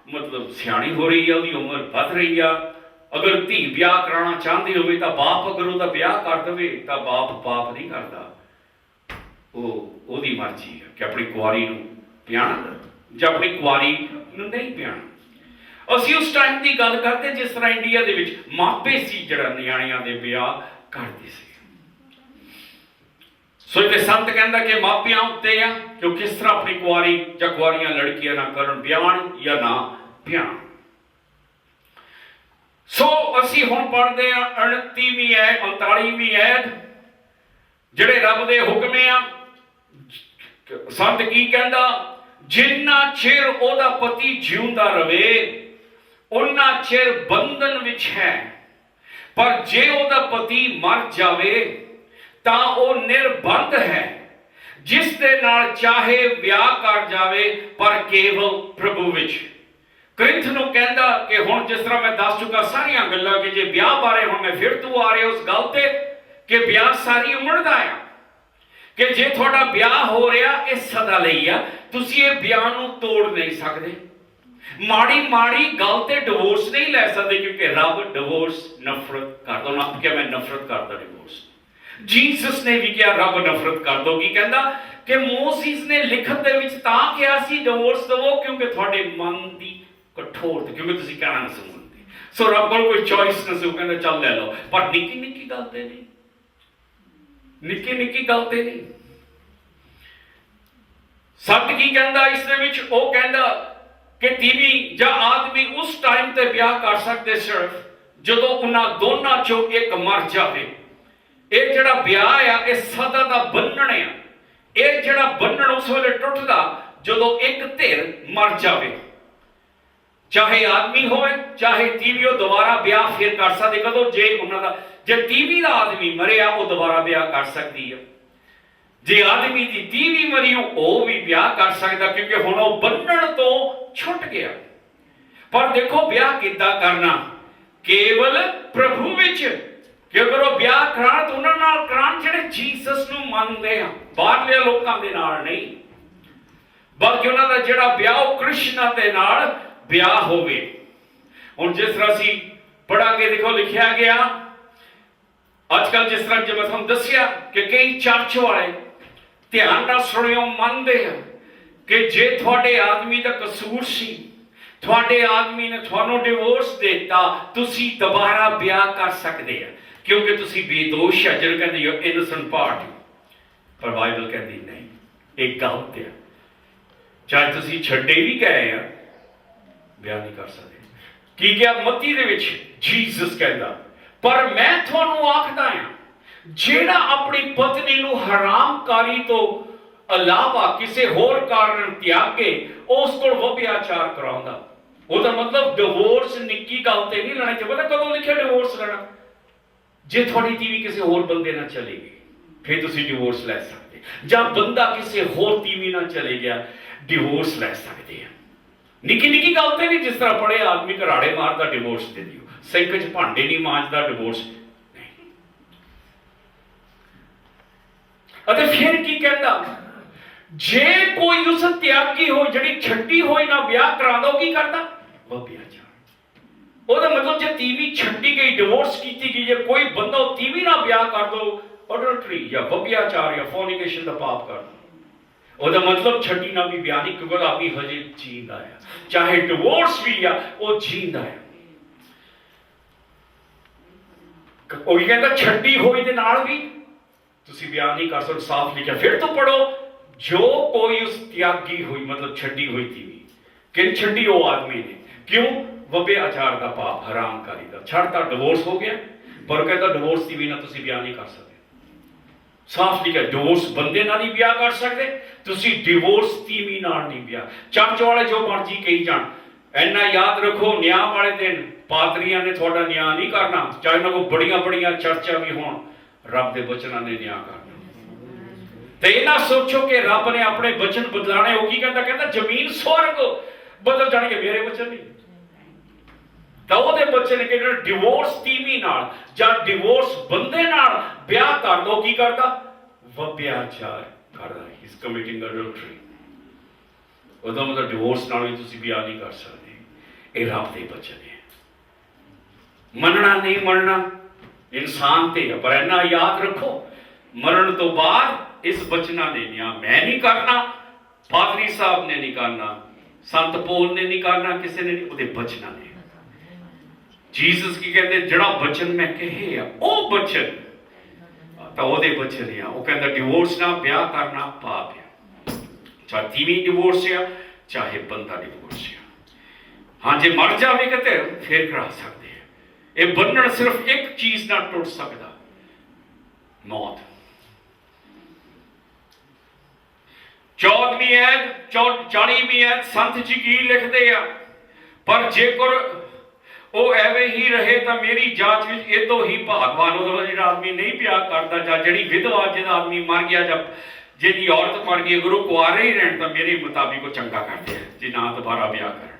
ਮਤਲਬ ਸਿਆਣੀ ਹੋ ਰਹੀ ਆ, ਉਹਦੀ ਉਮਰ ਵੱਧ ਰਹੀ ਆ, ਅਗਰ ਧੀ ਵਿਆਹ ਕਰਾਉਣਾ ਚਾਹੁੰਦੀ ਹੋਵੇ ਤਾਂ ਬਾਪ ਅਗਰ ਉਹਦਾ ਵਿਆਹ ਕਰ ਦੇਵੇ ਤਾਂ ਬਾਪ ਪਾਪ ਨਹੀਂ ਕਰਦਾ, ਉਹਦੀ ਮਰਜ਼ੀ ਹੈ ਕਿ ਆਪਣੀ ਕੁਆਰੀ ਨੂੰ ਵਿਆਹਣਾ ਜਾਂ ਆਪਣੀ ਕੁਆਰੀ ਨੂੰ ਨਹੀਂ ਵਿਆਹਣਾ। ਅਸੀਂ ਉਸ ਟਾਈਮ ਦੀ ਗੱਲ ਕਰਦੇ ਜਿਸ ਤਰ੍ਹਾਂ ਇੰਡੀਆ ਦੇ ਵਿੱਚ ਮਾਪੇ ਸੀ ਜਿਹੜਾ ਨਿਆਣਿਆਂ ਦੇ ਵਿਆਹ ਕਰਦੇ ਸੀ। ਸੋ ਇਹ ਸੰਤ ਕਹਿੰਦਾ ਕਿ ਮਾਪਿਆਂ ਉੱਤੇ ਆ ਕਿ ਉਹ ਕਿਸ ਤਰ੍ਹਾਂ ਆਪਣੀ ਕੁਆਰੀ ਜਾਂ ਕੁਆਰੀਆਂ ਲੜਕੀਆਂ ਨਾ ਕਰਨ, ਵਿਆਹਣ ਜਾਂ ਨਾ ਵਿਆਹਣ। ਸੋ ਅਸੀਂ ਹੁਣ ਪੜ੍ਹਦੇ ਆ 39ਵੀਂ ਐਤ 39ਵੀਂ ਐਤ, ਜਿਹੜੇ ਰੱਬ ਦੇ ਹੁਕਮ ਆ। ਸੰਤ ਕੀ ਕਹਿੰਦਾ, ਜਿੰਨਾ ਚਿਰ ਉਹਦਾ ਪਤੀ ਜਿਉਂਦਾ ਰਵੇ ਉਹਨਾਂ ਚਿਰ ਬੰਧਨ ਵਿੱਚ ਹੈ, ਪਰ ਜੇ ਉਹਦਾ ਪਤੀ ਮਰ ਜਾਵੇ ਤਾਂ ਉਹ ਨਿਰਬੰਧ ਹੈ, ਜਿਸ ਦੇ ਨਾਲ ਚਾਹੇ ਵਿਆਹ ਕਰ ਜਾਵੇ ਪਰ ਕੇਵਲ ਪ੍ਰਭੂ ਵਿੱਚ। ਕ੍ਰਿੰਥ ਨੂੰ ਕਹਿੰਦਾ ਕਿ ਹੁਣ ਜਿਸ ਤਰ੍ਹਾਂ ਮੈਂ ਦੱਸ ਚੁੱਕਾ ਸਾਰੀਆਂ ਗੱਲਾਂ, ਕਿ ਜੇ ਵਿਆਹ ਬਾਰੇ ਹੁਣ ਮੈਂ ਫਿਰ ਤੂੰ ਆ ਰਿਹਾ ਉਸ ਗੱਲ ਤੇ ਕਿ ਵਿਆਹ ਸਾਰੀ ਉਮਰ ਦਾ ਆ, ਕਿ ਜੇ ਤੁਹਾਡਾ ਵਿਆਹ ਹੋ ਰਿਹਾ ਇਹ ਸਦਾ ਲਈ ਆ, ਤੁਸੀਂ ਇਹ ਵਿਆਹ ਨੂੰ ਤੋੜ ਨਹੀਂ ਸਕਦੇ। ਮਾੜੀ ਮਾੜੀ ਗੱਲ ਤੇ ਡਿਵੋਰਸ ਨਹੀਂ ਲੈ ਸਕਦੇ, ਕਿਉਂਕਿ ਰੱਬ ਡਿਵੋਰਸ ਨਫ਼ਰਤ ਕਰਦਾ। ਉਹਨਾਂ ਆਪ ਕਿਹਾ ਮੈਂ ਨਫ਼ਰਤ ਕਰਦਾ ਡਿਵੋਰਸ। ਜੀਸਸ ਨੇ ਵੀ ਕਿਹਾ ਰੱਬ ਨਫ਼ਰਤ ਕਰ ਦੋ। ਕੀ ਕਹਿੰਦਾ ਕਿ ਮੋਸਿਸ ਨੇ ਲਿਖਤ ਦੇ ਵਿੱਚ ਤਾਂ ਕਿਹਾ ਸੀ ਡਿਵੋਰਸ ਦਵੋ ਕਿਉਂਕਿ ਤੁਹਾਡੇ ਮਨ ਦੀ ਕਠੋਰਤਾ, ਕਿਉਂਕਿ ਤੁਸੀਂ ਕਹਿਣਾ ਨਹੀਂ ਸੁਣਦੇ। ਸੋ ਰੱਬ ਕੋਲ ਕੋਈ ਚੋਇਸ ਨਹੀਂ ਸੀ, ਕਹਿੰਦਾ ਚੱਲ ਲੈ ਲਓ। ਪਰ ਨਿੱਕੀ ਨਿੱਕੀ ਗੱਲ ਤੇ ਨਹੀਂ, ਨਿੱਕੀ ਨਿੱਕੀ ਗੱਲ ਤੇ ਨਹੀਂ। ਸੱਤ ਕੀ ਕਹਿੰਦਾ ਇਸ ਦੇ ਵਿੱਚ, ਉਹ ਕਹਿੰਦਾ ਕਿ ਤੀਵੀਂ ਜਾਂ ਆਦਮੀ ਉਸ ਟਾਈਮ ਤੇ ਵਿਆਹ ਕਰ ਸਕਦੇ ਸਿਰਫ ਜਦੋਂ ਉਹਨਾਂ ਦੋਨਾਂ ਚੋਂ ਇੱਕ ਮਰ ਜਾਵੇ। ਇਹ ਜਿਹੜਾ ਵਿਆਹ ਆ ਇਹ ਸਦਾ ਦਾ ਬੰਧਨ ਆ। ਇਹ ਜਿਹੜਾ ਬੰਧਨ ਉਸ ਵੇਲੇ ਟੁੱਟਦਾ ਜਦੋਂ ਇੱਕ ਧਿਰ ਮਰ ਜਾਵੇ, ਚਾਹੇ ਆਦਮੀ ਹੋਵੇ ਚਾਹੇ ਤੀਵੀਂ, ਉਹ ਦੁਬਾਰਾ ਵਿਆਹ ਫਿਰ ਕਰ ਸਕਦੇ। ਕਦੋਂ? ਜੇ ਉਹਨਾਂ ਦਾ, ਜੇ ਤੀਵੀਂ ਦਾ ਆਦਮੀ ਮਰਿਆ ਉਹ ਦੁਬਾਰਾ ਵਿਆਹ ਕਰ ਸਕਦੀ ਹੈ। ਜੇ ਆਦਮੀ ਦੀ ਤੀਵੀਂ ਮਰੀ ਉਹ ਵੀ ਵਿਆਹ ਕਰ ਸਕਦਾ, ਕਿਉਂਕਿ ਹੁਣ ਉਹ ਬੰਧਨ ਤੋਂ ਛੁੱਟ ਗਿਆ। ਪਰ ਦੇਖੋ ਵਿਆਹ ਕਿੱਦਾਂ ਕਰਨਾ, ਕੇਵਲ ਪ੍ਰਭੂ ਵਿੱਚ। ਕਿ ਅਗਰ ਉਹ ਵਿਆਹ ਕਰਾਉਣ ਤਾਂ ਉਹਨਾਂ ਨਾਲ ਕਰਾਉਣ ਜਿਹੜੇ ਜੀਸਸ ਨੂੰ ਮੰਨਦੇ ਆ, ਬਾਹਰਲੇ ਲੋਕਾਂ ਦੇ ਨਾਲ ਨਹੀਂ, ਬਲਕਿ ਉਹਨਾਂ ਦਾ ਜਿਹੜਾ ਵਿਆਹ ਉਹ ਕ੍ਰਿਸ਼ਨਾ ਦੇ ਨਾਲ ਵਿਆਹ ਹੋਵੇ। ਹੁਣ ਜਿਸ ਤਰ੍ਹਾਂ ਅਸੀਂ ਪੜਾਂਗੇ, ਦੇਖੋ ਲਿਖਿਆ ਗਿਆ ਅੱਜ ਕੱਲ੍ਹ ਜਿਸ ਤਰ੍ਹਾਂ ਜਿਵੇਂ ਤੁਹਾਨੂੰ ਦੱਸਿਆ ਕਿ ਕਈ ਚਰਚ ਵਾਲੇ ਧਿਆਨ ਨਾਲ ਸੁਣਿਓ ਮੰਨਦੇ ਆ ਕਿ ਜੇ ਤੁਹਾਡੇ ਆਦਮੀ ਦਾ ਕਸੂਰ ਸੀ, ਤੁਹਾਡੇ ਆਦਮੀ ਨੇ ਤੁਹਾਨੂੰ ਡਿਵੋਰਸ ਦਿੱਤਾ, ਤੁਸੀਂ ਦੁਬਾਰਾ ਵਿਆਹ ਕਰ ਸਕਦੇ ਆ ਕਿਉਂਕਿ ਤੁਸੀਂ ਬੇਦੋਸ਼ ਆ। ਜਿਹਨੂੰ ਕਹਿੰਦੇ ਯੂ ਇਨੋਸੈਂਟ ਪਾਰਟੀ। ਪਰ ਬਾਈਬਲ ਕਹਿੰਦੀ ਨਹੀਂ, ਇਹ ਗਲਤ ਹੈ। ਚਾਹੇ ਤੁਸੀਂ ਛੱਡੇ ਵੀ ਗਏ ਆ, ਬਿਆਨ ਨਹੀਂ ਕਰ ਸਕਦੇ। ਕੀ ਕਿਹਾ ਮੱਤੀ ਦੇ ਵਿੱਚ? ਜੀਸਸ ਕਹਿੰਦਾ, ਪਰ ਮੈਂ ਤੁਹਾਨੂੰ ਆਖਦਾ ਹਾਂ, ਜਿਹੜਾ ਆਪਣੀ ਪਤਨੀ ਨੂੰ ਹਰਾਮਕਾਰੀ ਤੋਂ ਇਲਾਵਾ ਕਿਸੇ ਹੋਰ ਕਾਰਨ ਤਿਆਗੇ, ਉਸ ਕੋਲ ਵਿਭਿਆਚਾਰ ਕਰਾਉਂਦਾ। ਉਹਦਾ ਮਤਲਬ ਡਿਵੋਰਸ ਨਿੱਕੀ ਗੱਲ ਤੇ ਨਹੀਂ ਲੈਣਾ ਚਾਹੀਦਾ। ਕਦੋਂ ਲਿਖਿਆ ਡਿਵੋਰਸ ਲੈਣਾ? ਜੇ ਤੁਹਾਡੀ ਤੀਵੀਂ ਕਿਸੇ ਹੋਰ ਬੰਦੇ ਨਾਲ ਚਲੀ ਗਈ, ਫਿਰ ਤੁਸੀਂ ਡਿਵੋਰਸ ਲੈ ਸਕਦੇ। ਜਾਂ ਬੰਦਾ ਕਿਸੇ ਹੋਰ ਤੀਵੀਂ ਨਾਲ ਚਲੇ ਗਿਆ, ਡਿਵੋਰਸ ਲੈ ਸਕਦੇ ਆ। ਨਿੱਕੀ ਨਿੱਕੀ ਗੱਲ ਤੇ ਨਹੀਂ, ਜਿਸ ਤਰ੍ਹਾਂ ਪੜੇ ਆਦਮੀ ਘਰਾੜੇ ਮਾਰਦਾ, ਡਿਵੋਰਸ ਦੇ ਦਿਓ। ਸਿੰਕ 'ਚ ਭਾਂਡੇ ਨਹੀਂ ਮਾਂਜਦਾ, ਡਿਵੋਰਸ ਨਹੀਂ। ਅਤੇ ਫਿਰ ਕੀ ਕਹਿੰਦਾ? ਜੇ ਕੋਈ ਉਸ ਤਿਆਗੀ ਹੋਈ, ਜਿਹੜੀ ਛੱਡੀ ਹੋਈ ਨਾ ਵਿਆਹ ਕਰਾਉਂਦਾ, ਉਹ ਕੀ ਕਰਦਾ? ਵਿਭਿਆਚਾਰ। ਉਹਦਾ ਮਤਲਬ ਜੇ ਤੀਵੀਂ ਛੱਡੀ ਗਈ, ਡਿਵੋਰਸ ਕੀਤੀ ਗਈ, ਜੇ ਕੋਈ ਬੰਦਾ ਉਹ ਤੀਵੀਂ ਨਾਲ ਵਿਆਹ ਕਰ ਦੋ, ਅਡਲਟਰੀ ਜਾਂ ਵਿਭਿਆਚਾਰ ਜਾਂ ਫੋਰਨੀਕੇਸ਼ਨ ਦਾ ਪਾਪ ਕਰ ਦੋ। ਉਹਦਾ ਮਤਲਬ ਛੱਡੀ ਨਾਲ ਵੀ ਵਿਆਹ ਨਹੀਂ, ਕਿਉਂਕਿ ਆਦਮੀ ਹਜੇ ਜੀਂਦਾ ਆ। ਚਾਹੇ ਡਿਵੋਰਸ ਵੀ ਆ, ਉਹ ਜੀਂਦਾ ਆ। ਉਹ ਕਹਿੰਦਾ ਛੱਡੀ ਹੋਈ ਦੇ ਨਾਲ ਵੀ ਤੁਸੀਂ ਵਿਆਹ ਨਹੀਂ ਕਰ ਸਕਦੇ, ਸਾਫ਼ ਲਿਖਿਆ। ਫਿਰ ਤੋਂ ਪੜੋ, ਜੋ ਕੋਈ ਉਸ ਤਿਆਗੀ ਹੋਈ, ਮਤਲਬ ਛੱਡੀ ਹੋਈ ਤੀਵੀਂ, ਕਿ ਛੱਡੀ ਉਹ ਆਦਮੀ ਨੇ, ਕਿਉਂ? ਵਿਭਿਆਚਾਰ ਦਾ ਪਾਪ, ਹਰਾਮਕਾਰੀ ਦਾ। ਛੱਡਤਾ, ਡਿਵੋਰਸ ਹੋ ਗਿਆ, ਪਰ ਕਹਿੰਦਾ ਡਿਵੋਰਸ ਤੀਵੀਂ ਨਾਲ ਤੁਸੀਂ ਵਿਆਹ ਨਹੀਂ ਕਰ ਸਕਦੇ। ਸਾਫ਼ ਲਿਖਿਆ, ਡਿਵੋਰਸ ਬੰਦੇ ਨਾਲ ਨਹੀਂ ਵਿਆਹ ਕਰ ਸਕਦੇ, ਤੁਸੀਂ ਡਿਵੋਰਸ ਤੀਵੀਂ ਨਾਲ ਨਹੀਂ ਵਿਆਹ। ਚਰਚ ਵਾਲੇ ਜੋ ਮਰਜ਼ੀ ਕਹੀ ਜਾਣ, ਇੰਨਾ ਯਾਦ ਰੱਖੋ, ਨਿਆਂ ਵਾਲੇ ਦਿਨ ਪਾਦਰੀਆਂ ਨੇ ਤੁਹਾਡਾ ਨਿਆਂ ਨਹੀਂ ਕਰਨਾ, ਚਾਹੇ ਉਹਨਾਂ ਕੋਲ ਬੜੀਆਂ ਬੜੀਆਂ ਚਰਚਾਂ ਵੀ ਹੋਣ, ਰੱਬ ਦੇ ਬਚਨਾਂ ਨੇ ਨਿਆਂ ਕਰਨਾ। ਤੇ ਇਹ ਨਾ ਸੋਚੋ ਕਿ ਰੱਬ ਨੇ ਆਪਣੇ ਬਚਨ ਬਦਲਾਣੇ। ਉਹ ਕੀ ਕਹਿੰਦਾ? ਕਹਿੰਦਾ ਜ਼ਮੀਨ ਸਵਰਗ ਬਦਲ ਜਾਣਗੇ, ਮੇਰੇ ਬਚਨ ਨਹੀਂ। ਤਾਂ ਉਹਦੇ ਬਚਨ ਕਿ ਜਿਹੜਾ ਡਿਵੋਰਸ ਤੀਵੀਂ ਨਾਲ ਜਾਂ ਡਿਵੋਰਸ ਬੰਦੇ ਨਾਲ ਵਿਆਹ ਕਰ ਦੋ, ਕੀ ਕਰਦਾ? ਵਿਭਿਆਚਾਰ ਕਰਦਾ। He is committing adultery. ਉਹਦਾ ਮਤਲਬ ਡਿਵੋਰਸ ਨਾਲ ਵੀ ਤੁਸੀਂ ਵਿਆਹ ਨਹੀਂ ਕਰ ਸਕਦੇ। ਇਹ ਰੱਬ ਦੇ ਬਚਨ ਹੈ। ਮੰਨਣਾ ਨਹੀਂ ਮੰਨਣਾ ਇਨਸਾਨ ਤੇ ਹੈ, ਪਰ ਇੰਨਾ ਯਾਦ ਰੱਖੋ, ਮਰਨ ਤੋਂ ਬਾਅਦ ਇਸ ਬਚਨਾਂ ਨੇ ਨਿਆਂ ਮੈਂ ਨਹੀਂ ਕਰਨਾ, ਪਾਦਰੀ ਸਾਹਿਬ ਨੇ ਨਹੀਂ ਕਰਨਾ, ਸੰਤ ਪੌਲ ਨੇ ਨਹੀਂ ਕਰਨਾ, ਕਿਸੇ ਨੇ ਨਹੀਂ, ਉਹਦੇ ਬਚਨਾਂ ਨੇ। ਜੀਸਸ ਕੀ ਕਹਿੰਦੇ? ਜਿਹੜਾ ਬਚਨ ਮੈਂ ਕਹੇ ਆ, ਉਹ ਬਚਨ ਤਾਂ ਉਹਦੇ ਬਚਨ ਆ। ਉਹ ਕਹਿੰਦਾ ਡਿਵੋਰਸ ਨਾਲ ਵਿਆਹ ਕਰਨਾ ਪਾਪ ਆ। ਚਾਹੇ ਤੀਵੀਂ ਡਿਵੋਰਸ ਆ, ਚਾਹੇ ਬੰਦਾ ਡਿਵੋਰਸ ਆ। ਹਾਂ, ਜੇ ਮਰ ਜਾਵੇ ਕਿਤੇ ਫਿਰ ਕਰਾ ਸਕਦੇ ਆ। ਇਹ ਬੰਧਨ ਸਿਰਫ ਇੱਕ ਚੀਜ਼ ਨਾਲ ਟੁੱਟ ਸਕਦਾ, ਮੌਤ। 14ਵੀਂ ਐਤ 40ਵੀਂ ਐਤ ਸੰਤ ਜੀ ਕੀ ਲਿਖਦੇ ਆ? ਪਰ ਜੇਕਰ ਉਹ ਐਵੇਂ ਹੀ ਰਹੇ ਤਾਂ ਮੇਰੀ ਜਾਂਚ ਵਿੱਚ ਇਹ ਤੋਂ ਹੀ ਭਾਗਵਾਨ। ਉਹ ਜਿਹੜਾ ਆਦਮੀ ਨਹੀਂ ਵਿਆਹ ਕਰਦਾ, ਜਾਂ ਜਿਹੜੀ ਵਿਧਵਾ, ਜਿਹਦਾ ਆਦਮੀ ਮਰ ਗਿਆ, ਜਾਂ ਜਿਹਦੀ ਔਰਤ ਮਰ ਗਈ, ਅਗਰ ਉਹ ਕੁਆਰੇ ਹੀ ਰਹਿਣ ਤਾਂ ਮੇਰੇ ਮੁਤਾਬਿਕ ਉਹ ਚੰਗਾ ਕਰਦੇ ਆ, ਜੇ ਨਾ ਦੁਬਾਰਾ ਵਿਆਹ ਕਰਨ।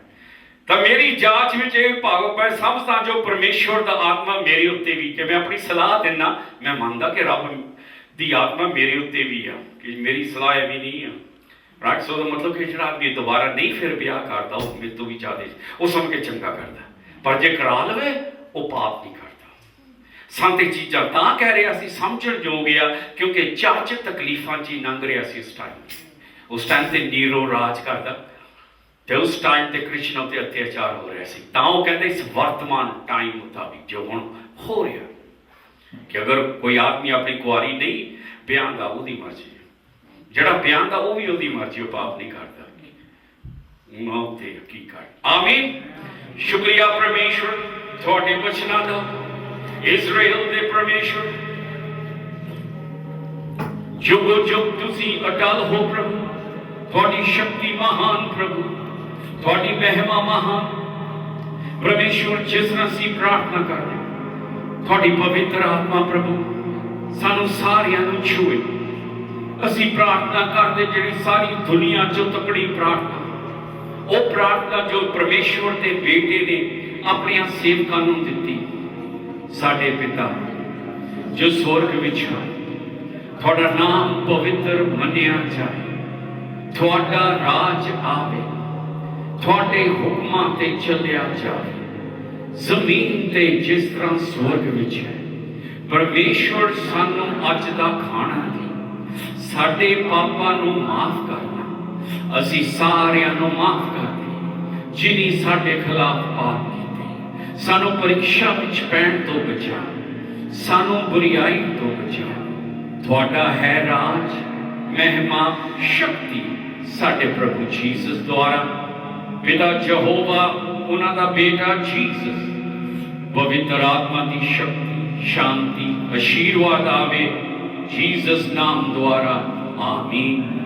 ਤਾਂ ਮੇਰੀ ਜਾਂਚ ਵਿੱਚ ਇਹ ਭਾਗ ਮੈਂ ਸਮਝਦਾ ਜੋ ਪਰਮੇਸ਼ਵਰ ਦਾ ਆਤਮਾ ਮੇਰੇ ਉੱਤੇ ਵੀ, ਕਿ ਮੈਂ ਆਪਣੀ ਸਲਾਹ ਦਿੰਦਾ, ਮੈਂ ਮੰਨਦਾ ਕਿ ਰੱਬ ਦੀ ਆਤਮਾ ਮੇਰੇ ਉੱਤੇ ਵੀ ਆ, ਕਿ ਮੇਰੀ ਸਲਾਹ ਐਵੇਂ ਨਹੀਂ ਆ। ਰਾਈਟ। ਸੋ ਦਾ ਮਤਲਬ ਕਿ ਜਿਹੜਾ ਆਦਮੀ ਦੁਬਾਰਾ ਨਹੀਂ ਫਿਰ ਵਿਆਹ ਕਰਦਾ, ਉਹ ਮੇਰੇ ਤੋਂ ਵੀ ਜ਼ਿਆਦਾ ਉਹ ਸਮਝ ਕੇ ਚੰਗਾ ਕਰਦਾ। ਪਰ ਜੇ ਕਰਾ ਲਵੇ, ਉਹ ਪਾਪ ਨਹੀਂ ਕਰਦਾ। ਸੰਤ ਇਹ ਚੀਜ਼ਾਂ ਤਾਂ ਕਹਿ ਰਿਹਾ ਸੀ, ਸਮਝਣ ਯੋਗ ਆ, ਕਿਉਂਕਿ ਚਰਚ ਤਕਲੀਫਾਂ 'ਚ ਹੀ ਲੰਘ ਰਿਹਾ ਸੀ ਉਸ ਟਾਈਮ। ਉਸ ਟਾਈਮ ਤੇ ਨੀਰੋ ਰਾਜ ਕਰਦਾ, ਤੇ ਉਸ ਟਾਈਮ ਤੇ ਕ੍ਰਿਸ਼ਨ ਉੱਤੇ ਅਤਿਆਚਾਰ ਹੋ ਰਿਹਾ ਸੀ। ਤਾਂ ਉਹ ਕਹਿੰਦੇ ਇਸ ਵਰਤਮਾਨ ਟਾਈਮ ਮੁਤਾਬਿਕ ਜੋ ਹੁਣ ਹੋ ਰਿਹਾ, ਕਿ ਅਗਰ ਕੋਈ ਆਦਮੀ ਆਪਣੀ ਕੁਆਰੀ ਨਹੀਂ ਵਿਆਹੁੰਦਾ, ਉਹਦੀ ਮਰਜ਼ੀ। ਜਿਹੜਾ ਵਿਆਹੁੰਦਾ ਉਹ ਵੀ ਉਹਦੀ ਮਰਜ਼ੀ, ਉਹ ਪਾਪ ਨਹੀਂ ਕਰਦਾ। ਮੌਤ ਤੇ ਹਕੀਕਤ। ਆਮੀਨ। ਸ਼ੁਕਰੀਆ ਪਰਮੇਸ਼ਵਰ ਤੁਹਾਡੇ ਬਚਨਾਂ ਦਾ, ਇਜ਼ਰਾਈਲ ਦੇ ਪਰਮੇਸ਼ਵਰ। ਜੁਗ ਜੁਗ ਤੁਸੀਂ ਅਟਲ ਹੋ ਪ੍ਰਭੂ। ਤੁਹਾਡੀ ਸ਼ਕਤੀ ਮਹਾਨ ਪ੍ਰਭੂ, ਤੁਹਾਡੀ ਮਹਿਮਾ ਮਹਾਨ ਪਰਮੇਸ਼ਵਰ। ਜਿਸ ਤਰ੍ਹਾਂ ਅਸੀਂ ਪ੍ਰਾਰਥਨਾ ਕਰਦੇ, ਤੁਹਾਡੀ ਪਵਿੱਤਰ ਆਤਮਾ ਪ੍ਰਭੂ ਸਾਨੂੰ ਸਾਰਿਆਂ ਨੂੰ ਛੂਏ। ਅਸੀਂ ਪ੍ਰਾਰਥਨਾ ਕਰਦੇ ਜਿਹੜੀ ਸਾਰੀ ਦੁਨੀਆ 'ਚੋਂ ਤਕੜੀ ਪ੍ਰਾਰਥਨਾ, ਉਹ ਪ੍ਰਾਰਥਨਾ ਜੋ ਪਰਮੇਸ਼ਵਰ ਦੇ ਬੇਟੇ ਨੇ ਆਪਣੀਆਂ ਸੇਵਕਾਂ ਨੂੰ ਦਿੱਤੀ। ਸਾਡੇ ਪਿਤਾ ਜੋ ਸਵਰਗ ਵਿੱਚ ਹੈ, ਤੁਹਾਡਾ ਨਾਮ ਪਵਿੱਤਰ ਮੰਨਿਆ ਜਾਏ, ਤੁਹਾਡਾ ਰਾਜ ਆਵੇ, ਤੁਹਾਡੇ ਹੁਕਮਾਂ ਤੇ ਚੱਲਿਆ ਜਾਵੇ, ਜ਼ਮੀਨ ਤੇ ਜਿਸ ਤਰ੍ਹਾਂ ਸਵਰਗ ਵਿੱਚ ਹੈ। ਪਰਮੇਸ਼ਵਰ ਸਾਨੂੰ ਅੱਜ ਦਾ ਖਾਣਾ ਦੇ, ਸਾਡੇ ਪਾਪਾਂ ਨੂੰ ਮਾਫ ਕਰਨਾ, ਅਸੀਂ ਸਾਰਿਆਂ ਨੂੰ ਮਾਫ ਕਰਦੇ ਜਿਨੀ ਸਾਡੇ ਖਿਲਾਫ ਪਾਪ ਕੀਤੇ। ਸਾਨੂੰ ਪਰੀਖਿਆ ਵਿੱਚ ਪੈਣ ਤੋਂ ਬਚਾ, ਸਾਨੂੰ ਬੁਰੀਆਈ ਤੋਂ ਬਚਾ। ਤੁਹਾਡਾ ਹੈ ਰਾਜ, ਮਹਿਮਾ, ਸ਼ਕਤੀ ਸਾਡੇ ਪ੍ਰਭੂ ਜੀਸਸ ਦੁਆਰਾ, ਪਿਤਾ ਯਹੋਵਾ, ਉਹਨਾਂ ਦਾ ਬੇਟਾ ਜੀਸਸ, ਪਵਿੱਤਰ ਆਤਮਾ ਦੀ ਸ਼ਕਤੀ, ਸ਼ਾਂਤੀ, ਆਸ਼ੀਰਵਾਦ ਆਵੇ ਜੀਸਸ ਨਾਮ ਦੁਆਰਾ। ਆਮੀਨ।